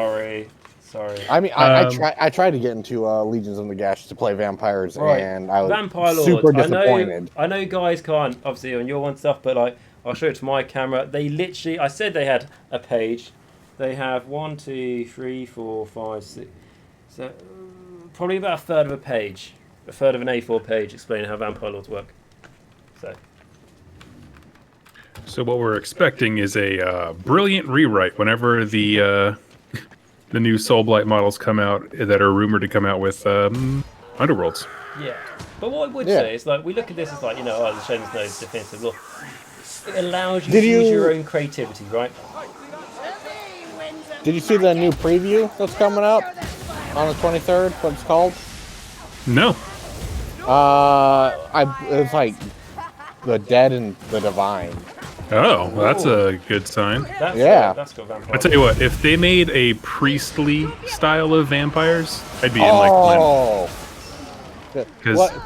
Sorry. I mean, I tried to get into Legions of the Gash to play vampires, and I was super disappointed. I know guys can't, obviously, on your one stuff, but like, I'll show it to my camera. They literally, I said they had a page. They have 1, 2, 3, 4, 5, 6. So, probably about a third of a page. A third of an A4 page explaining how vampire lords work. So what we're expecting is a brilliant rewrite whenever the the new Soulblight models come out that are rumored to come out with Underworlds. Yeah. But what I would say is, like, we look at this as like, you know, oh, the shame there's no definitive law. It allows you to use your own creativity, right? Did you see the new preview that's coming out on the 23rd? What it's called? No. It's like the Dead and the Divine. Oh, well, that's a good sign. That's got vampire. I tell you what, if they made a priestly style of vampires, I'd be in like one.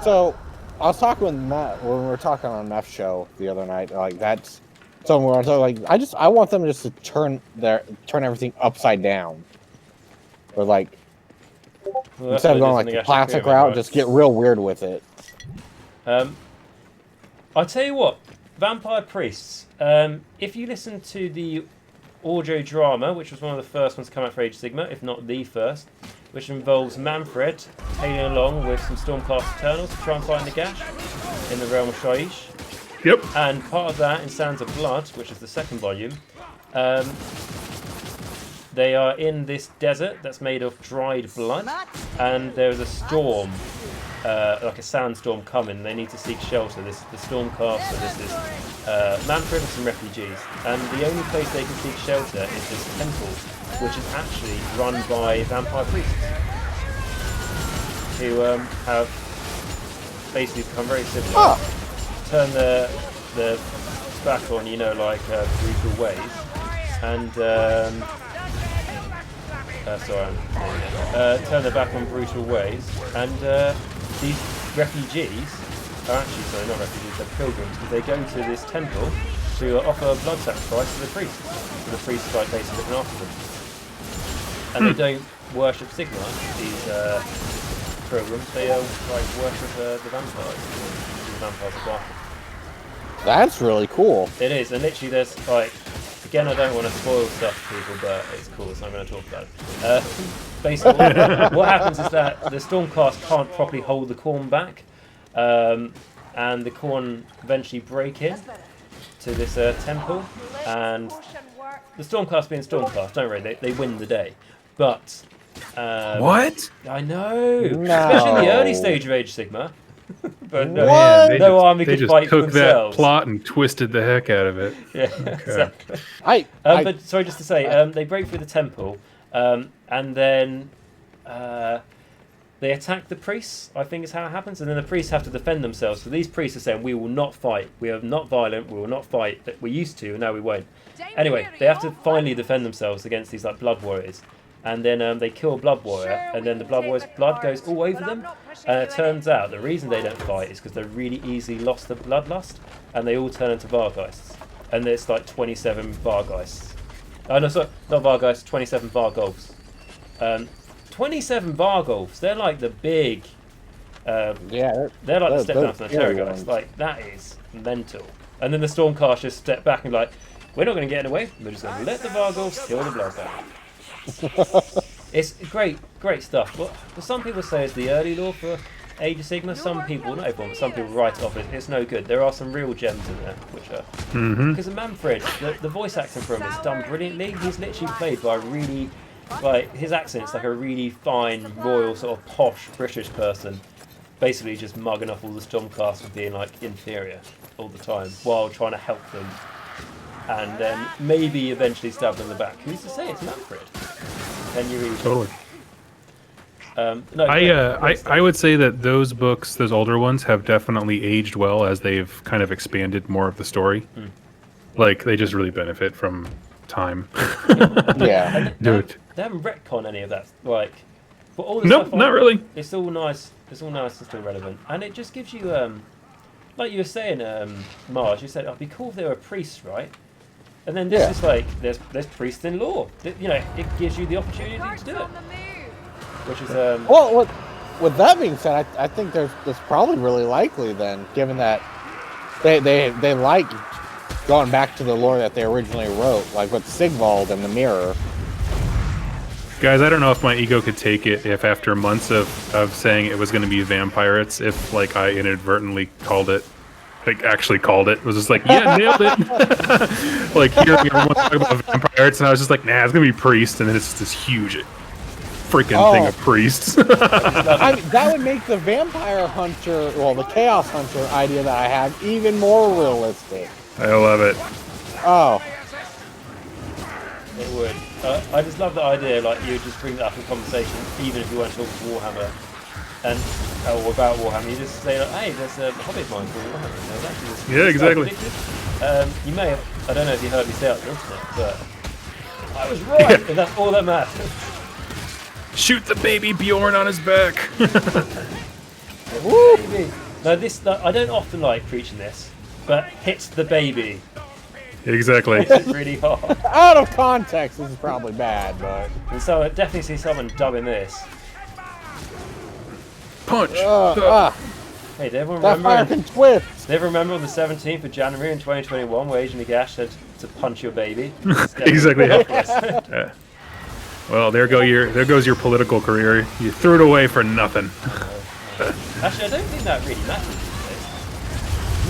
So I was talking with Matt when we were talking on Meth's show the other night. Like that's something where I was like, I want them just to turn everything upside down, or like instead of going like the classic route, just get real weird with it. I'll tell you what, vampire priests. If you listen to the audio drama, which was one of the first ones to come out for Age of Sigmar, if not the first, which involves Manfred tailing along with some Stormcast Eternals to try and fight Nagash in the realm of Shaiish. Yep. And part of that, in Sands of Blood, which is the second volume, they are in this desert that's made of dried blood, and there's a storm, like a sandstorm coming. They need to seek shelter. The Stormcast, so this is Manfred and some refugees, and the only place they can seek shelter is this temple, which is actually run by vampire priests, who have basically become very similar. Turn the back on, you know, like brutal ways, and turn their back on brutal ways, and these refugees are actually, not refugees, they're pilgrims, because they go to this temple to offer blood sacrifice to the priests. So the priests are like basically looking after them. And they don't worship Sigmar, these pilgrims, they worship the vampires. The vampires are dark. That's really cool. It is, and literally there's like, again, I don't want to spoil stuff for people, but it's cool, so I'm going to talk about it. Basically, what happens is that the Stormcast can't properly hold the Khorne back, and the Khorne eventually break in to this temple, and the Stormcast being Stormcast, don't worry, they win the day. But what? I know, No. especially in the early stage of Age of Sigmar. But no, Man, no army they could just fight for took that themselves. plot and twisted the heck out of it. Yeah, exactly. But sorry, just to say, they break through the temple, and then they attack the priests, I think is how it happens, and then the priests have to defend themselves. So these priests are saying, we will not fight, we are not violent, we will not fight, we used to, and now we won't. Anyway, they have to finally defend themselves against these like blood warriors. And then they kill a blood warrior, and then the blood warrior's blood goes all over them. And it turns out the reason they don't fight is because they really easily lost the bloodlust, and they all turn into Vargheists. And there's like 27 Vargheists. Oh no, sorry, not Vargheists, 27 Vargolfs. 27 Vargolfs, they're like the big... they're like the step down from the Terrorgeists. Like, that is mental. And then the Stormcast just step back and be like, we're not going to get in the way, we're just going to let the Vargolfs kill the bloodbath. It's great stuff. Well, some people say it's the early lore for Age of Sigmar. Some people, not everyone, but some people write it off. It's no good. There are some real gems in there, which are because of Manfred. The voice acting for him is done brilliantly. He's literally played by a really, like, his accent's like a really fine, royal, sort of posh British person, basically just mugging off all the Stormcast and being like inferior all the time while trying to help them. And then maybe eventually stab them in the back. Who's to say it's Manfred? Can you read? Totally. No, I would say that those books, those older ones, have definitely aged well as they've kind of expanded more of the story. Like, they just really benefit from time. Yeah. They haven't retconned any of that. Like, but all the Nope, stuff not really. It's all nice. It's all nice and still relevant, and it just gives you, like you were saying, Marge. You said it'd be cool if they were priests, right? And then this is like there's priests in law. You know, it gives you the opportunity to do it. Which is Well, with that being said, I think that's probably really likely then, given that they like going back to the lore that they originally wrote, like with Sigvald and the Mirror. Guys, I don't know if my ego could take it if after months of saying it was going to be Vampirates, if like I inadvertently called it like actually called it. Was just like, yeah, nailed it. Like hearing everyone talk about vampires, and I was just like, nah, it's gonna be priest, and then it's this huge freaking thing of priests. I mean, that would make the vampire hunter, well, the chaos hunter idea that I have even more realistic. I love it. Oh, It would. I just love the idea, like, you would just bring that up in conversation, even if you weren't talking Warhammer, and or about Warhammer, you just say, like, hey, there's a Hobbit mine called Warhammer. And there's actually this exactly. you may have, I don't know if you heard me say it on the internet, but I was right, and that's all that matters. Shoot the baby Bjorn on his back. Baby. Now this, I don't often like preaching this, but hit the baby. Exactly. It's really hard. out of context, this is probably bad, but... And so I definitely see someone dubbing this. Punch. Hey, did everyone That fire remember? can twist! Did everyone remember on the 17th of January in 2021 where Agent Nagash said to punch your baby? Exactly. Yeah. Well, there goes your political career. You threw it away for nothing. Actually, I don't think that really matters.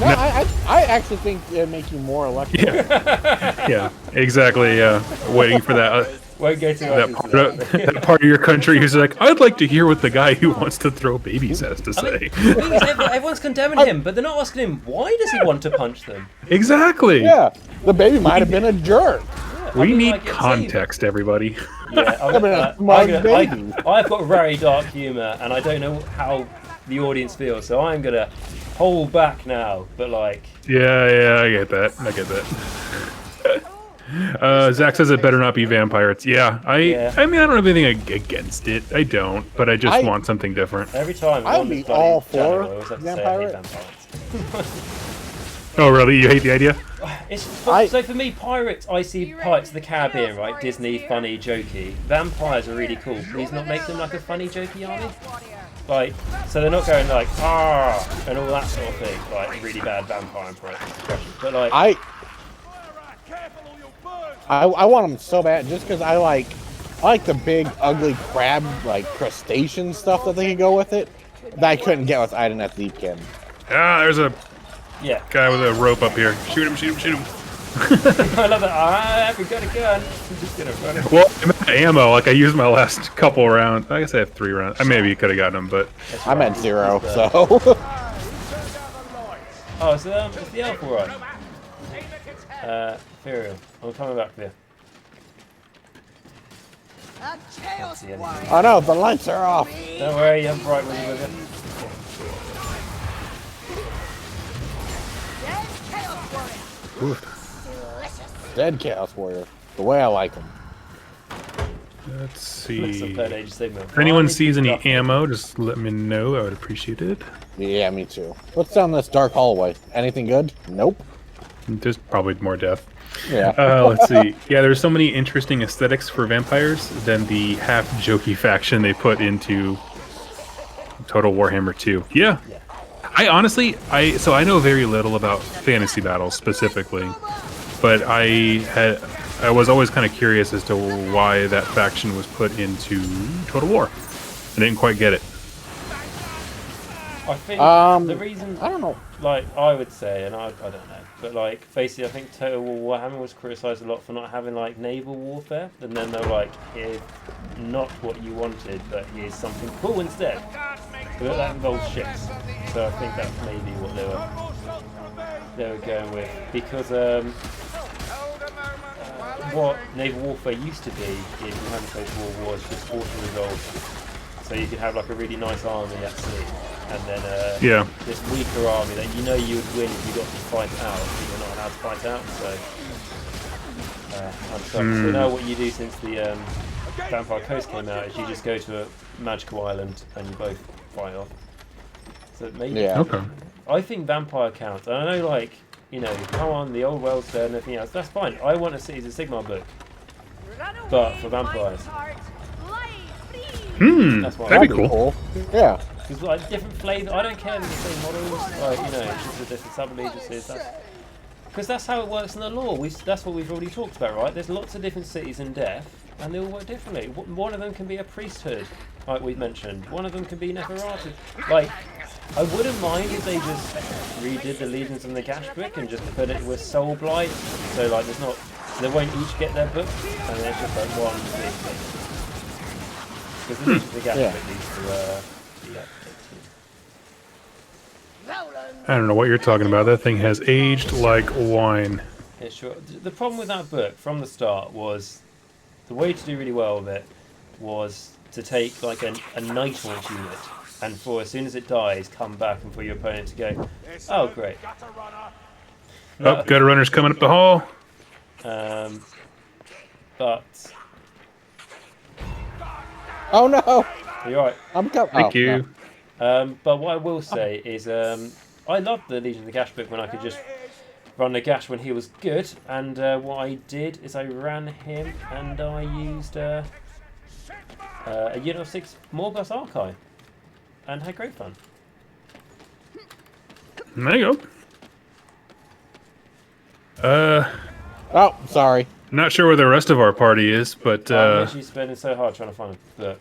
No, I actually think it'd make you more electable. Yeah, exactly. Yeah, waiting for that Won't go too that part of your country who's like, I'd like to hear what the guy who wants to throw babies has to say. Everyone's condemning him, but they're not asking him why does he want to punch them. Exactly. Yeah, the baby might have been a jerk. We need context, everybody. Yeah, I've got very dark humour, and I don't know how the audience feels, so I'm gonna hold back now. But like, Yeah, I get that. Zach says it better not be vampires. Yeah, I mean, I don't have anything against it. I don't, but I just want something different. every time I'd be all for I always have to say I hate vampires. Oh, really? You hate the idea? So for me, pirates, I see Pirates of the Caribbean, right? Disney, funny, jokey. Vampires are really cool. Please not make them like a funny, jokey army. Like, so they're not going like, and all that sort of thing. Like, really bad vampire impressions. But like... I want them so bad just because I like the big, ugly crab, like, crustacean stuff that they could go with it that I couldn't get with Iden at Deepkin. Ah, there's a guy with a rope up here. Shoot him. I love that. I haven't got a gun. I'm just gonna run it. Well, I'm out of ammo. Like, I used my last couple rounds. I guess I have 3 rounds. I maybe could have gotten them, but... I'm at 0, so... Oh, it's the elf alright. Ethereal. I'm coming back for you. A chaos warrior. Oh no, the lights are off! Don't worry, you have bright with you. Dead Chaos Warrior. The way I like them. Let's see. If If anyone sees any ammo, just let me know. I would appreciate it. Yeah, me too. What's down this dark hallway? Anything good? Nope. There's probably more death. Yeah. Let's see. Yeah, there's so many interesting aesthetics for vampires than the half-jokey faction they put into Total Warhammer 2. Yeah. I honestly, I know very little about fantasy battles specifically, but I was always kind of curious as to why that faction was put into Total War. I didn't quite get it. I think the reason, I don't know. like, I would say, and I don't know, but like, basically, I think Total War Warhammer was criticised a lot for not having like naval warfare, and then they're like, here's not what you wanted, but here's something cool instead. But that involves ships, so I think that's maybe what they were going with, because what naval warfare used to be in Warhammer Total War was just auto-resolve. So you could have like a really nice army at sea, and then this weaker army that you know you would win if you got to fight out, but you're not allowed to fight out. So, so now what you do since the Vampire Coast came out is you just go to a magical island and you both fight off. So maybe I think vampire counts. And I know, like, you know, come on, the old world's there and everything else. That's fine. I want a Cities of Sigmar book, but for vampires. That'd be cool. Yeah. Because like different flavors, I don't care if it's the same models, like, you know, it's just the different sub-allegiances. Because that's how it works in the lore. That's what we've already talked about, right? There's lots of different cities in Death, and they all work differently. One of them can be a priesthood, like we've mentioned. One of them can be Neferati. Like, I wouldn't mind if they just redid the Legions of Nagash book and just put it with Soul Blight. So like there's not, they won't each get their book, and it's just like one big thing. Because the Legions of Nagash book needs to be updated. I don't know what you're talking about. That thing has aged like wine. Yeah, sure. The problem with that book from the start was the way to do really well with it was to take like a Night Haunt unit, and for as soon as it dies, come back and for your opponent to go, oh great. Oh, gutter runner's coming up the hall. But Oh no! you're right. I'm coming. Thank you. But what I will say is, I loved the Legion of Nagash book when I could just run Nagash when he was good, and what I did is I ran him and I used a unit of 6 Morgasts Archive and had great fun. There you go. Oh, sorry. Not sure where the rest of our party is, but I'm actually spending so hard trying to find a book.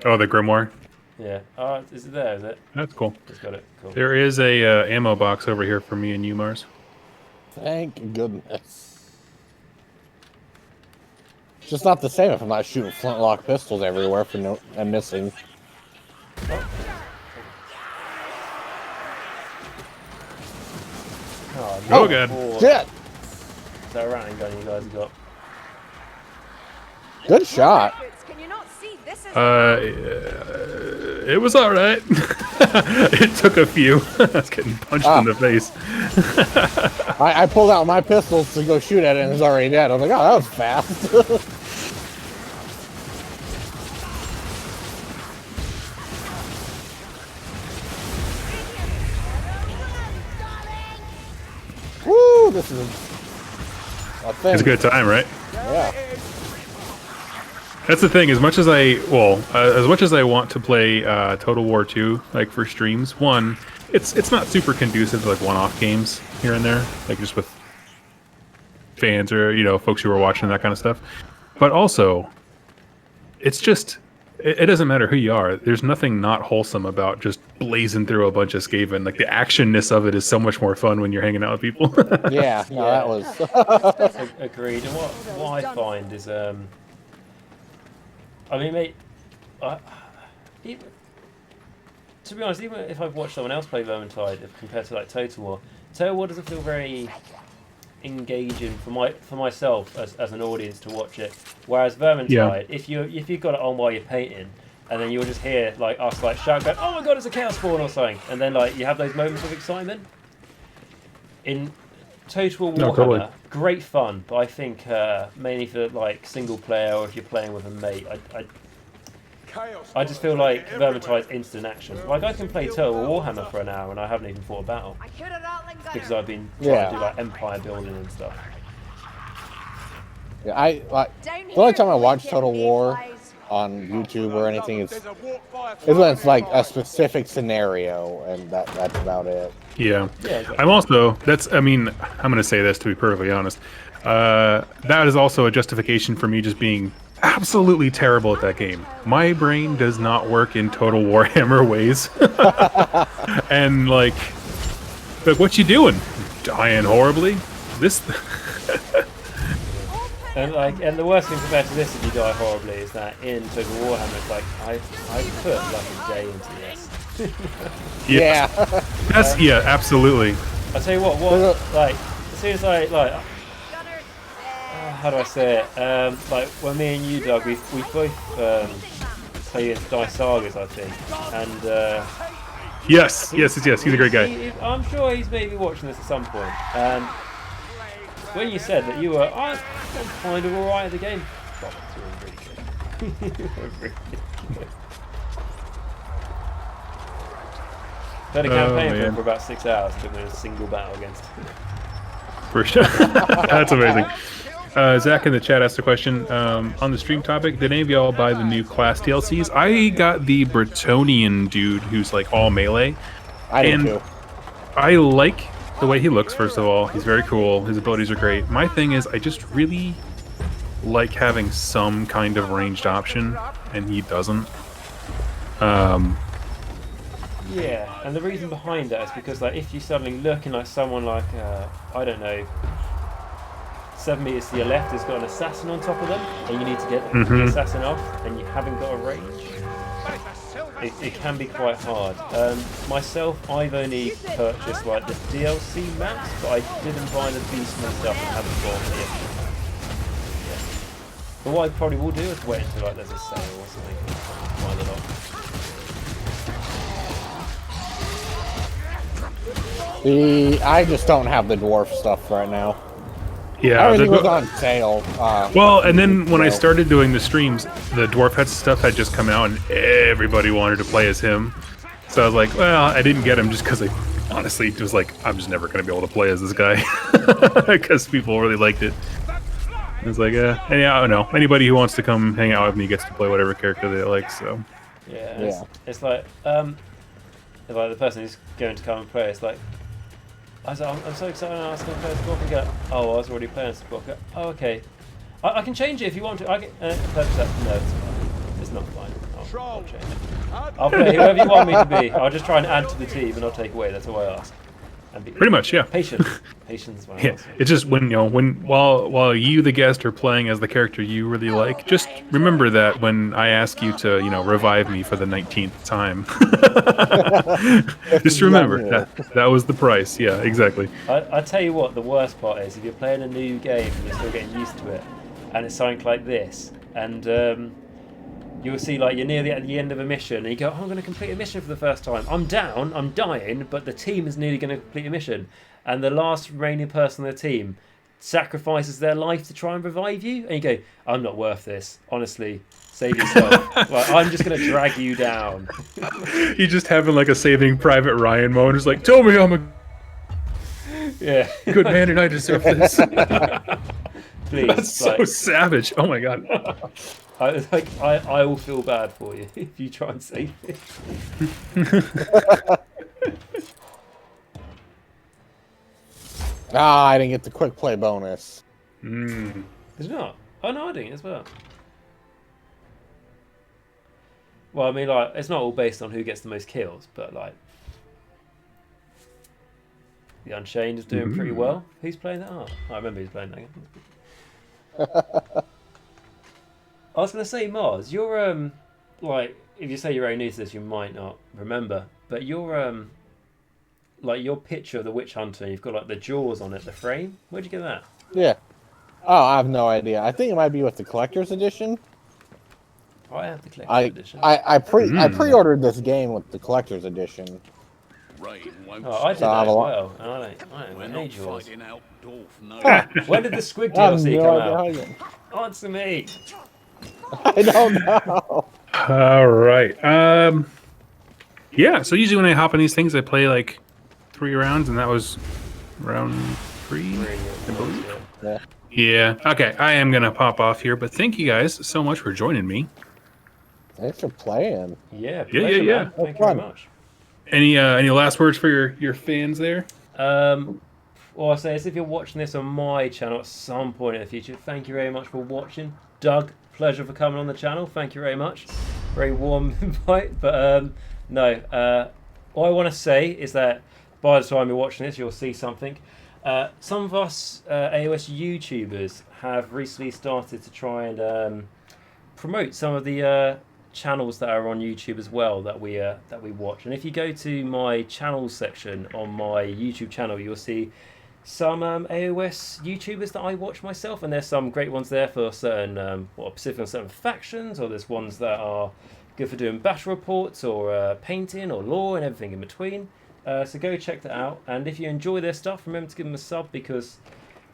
oh, the grimoire. Yeah. Oh, is it there? Is it? That's cool. Just got it. Cool. There is a ammo box over here for me and you, Mars. Thank goodness. It's just not the same if I'm not shooting flintlock pistols everywhere for no and missing. Oh, Oh, God. Shit! Is that a ratting gun you guys have got? Good shot. Can you not see this is It was all right. It took a few. I was getting punched in the face. I pulled out my pistols to go shoot at it and it was already dead. I was like, oh, that was fast. Woo! This is a thing. It's a good time, right? Yeah. That's the thing. As much as I want to play Total War 2, like for streams, one, it's not super conducive to like one-off games here and there, like just with fans or folks who are watching that kind of stuff. But also, it's just it doesn't matter who you are. There's nothing not wholesome about just blazing through a bunch of Skaven. Like the actionness of it is so much more fun when you're hanging out with people. Yeah. No, that was. Agreed. And what I find is, I mean, mate, to be honest, even if I've watched someone else play Vermintide compared to like Total War doesn't feel very engaging for myself as an audience to watch it. Whereas Vermintide, if you've got it on while you're painting, and then you'll just hear like us like shout, going, "Oh my god, it's a chaos spawn" or something, and then like you have those moments of excitement. In Total Warhammer, totally. Great fun, but I think mainly for like single player or if you're playing with a mate, I just feel like Vermintide's instant action. Like I can play Total Warhammer for an hour and I haven't even fought a battle because I've been trying to do like empire building and stuff. Yeah, the only time I watch Total War on YouTube or anything is when it's like a specific scenario, and that's about it. Yeah. Exactly. I'm going to say this to be perfectly honest. That is also a justification for me just being absolutely terrible at that game. My brain does not work in Total Warhammer ways. And like what you doing? Dying horribly? And the worst thing compared to this, if you die horribly, is that in Total Warhammer, it's like I put like a day into this. Yeah. Absolutely. I tell you what like as soon as I like, how do I say it? Like when me and you, Doug, we both play against Die Sagas, I think, and Yes. He's a great guy. I'm sure he's maybe watching this at some point. And when you said that you were, I'm kind of alright at the game. God, you were really good. You were really good. Played a campaign for about 6 hours to win a single battle against him. For sure. That's amazing. Zach in the chat asked a question on the stream topic. Did any of y'all buy the new class DLCs? I got the Bretonian dude who's like all melee. I did too. I like the way he looks, first of all. He's very cool. His abilities are great. My thing is I just really like having some kind of ranged option, and he doesn't. Yeah, and the reason behind that is because like if you're suddenly looking like someone like I don't know, 7 meters to your left has got an assassin on top of them, and you need to get the assassin off, and you haven't got a range. It can be quite hard. Myself, I've only purchased like the DLC maps, but I didn't buy the beast myself and haven't bought it yet. Yeah. But what I probably will do is wait until like there's a sale or something. Buy the lot. I just don't have the dwarf stuff right now. Yeah, everything was on sale. Well, and then when I started doing the streams, the dwarf head stuff had just come out, and everybody wanted to play as him. So I was like, well, I didn't get him just because I honestly was like, I'm just never going to be able to play as this guy because people really liked it. I was like, and yeah, I don't know. Anybody who wants to come hang out with me gets to play whatever character they like. So yeah. It's like if like the person who's going to come and play, it's like. I was like, I'm so excited I was going to play as Spock and go, oh, I was already playing as Spock. Oh, okay. I can change it if you want to. I can, no, it's fine. It's not fine. I'll change it. I'll play whoever you want me to be. I'll just try and add to the team and I'll take away. That's all I ask. And be pretty much, yeah. Patient. Patience is what I ask. It's just while you, the guest, are playing as the character you really like, just remember that when I ask you to, revive me for the 19th time. Just remember that was the price. Yeah, exactly. I tell you what, the worst part is if you're playing a new game and you're still getting used to it, and it's something like this, and you'll see like you're near the end of a mission, and you go, oh, I'm going to complete a mission for the first time. I'm down, I'm dying, but the team is nearly going to complete a mission, and the last remaining person on the team sacrifices their life to try and revive you, and you go, I'm not worth this. Honestly, save yourself. Like, I'm just going to drag you down. You just having like a Saving Private Ryan moment. It's like, tell me I'm a good man and I deserve this. Please. That's so savage. Oh my god. I will feel bad for you if you try and save me. I didn't get the quick play bonus. Did you not? Oh no, I didn't as well. Well, I mean, like, it's not all based on who gets the most kills, but like, the Unchained is doing pretty well. Who's playing that? Oh, I remember who's playing that game. I was going to say, Mars, you're, like, if you say you're very new to this, you might not remember, but you're, like, your picture of the Witch Hunter, you've got, like, the jaws on it, the frame. Where'd you get that? Yeah. Oh, I have no idea. I think it might be with the collector's edition. Oh, I have the collector's edition. I pre-ordered this game with the collector's edition. Oh, I did that as well. I don't know jaws. When did the Squig DLC come out? Answer me. I don't know. All right. Yeah. So usually when I hop on these things, I play like 3 rounds, and that was round 3, I believe. Yeah. Okay. I am gonna pop off here, but thank you guys so much for joining me. Thanks for playing. Yeah. Pleasure, man. Thank you very much. Any last words for your fans there? All I say is if you're watching this on my channel at some point in the future, thank you very much for watching. Doug, pleasure for coming on the channel. Thank you very much. Very warm invite. But no, all I want to say is that by the time you're watching this, you'll see something. Some of us AOS YouTubers have recently started to try and promote some of the channels that are on YouTube as well that we watch. And if you go to my channels section on my YouTube channel, you'll see some AOS YouTubers that I watch myself, and there's some great ones there for certain specific on certain factions, or there's ones that are good for doing battle reports or painting or lore and everything in between. So go check that out, and if you enjoy their stuff, remember to give them a sub, because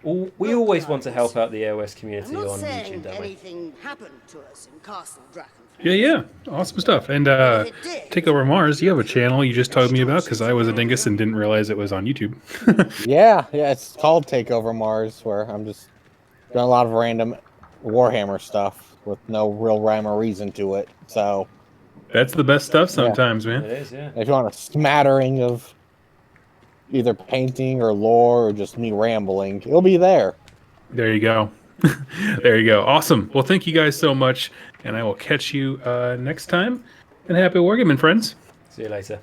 we always want to help out the AOS community on YouTube, don't we? Anything happened to us in Castle Drakenfeld. Yeah, awesome stuff. And Takeover Mars, you have a channel you just told me about, because I was a dingus and didn't realize it was on YouTube. yeah, it's called Takeover Mars, where I'm just doing a lot of random Warhammer stuff with no real rhyme or reason to it. So that's the best stuff sometimes, man. It is, yeah. If you want a smattering of either painting or lore or just me rambling, it'll be there. There you go. There you go. Awesome. Well, thank you guys so much, and I will catch you next time. And happy wargaming, friends. See you later.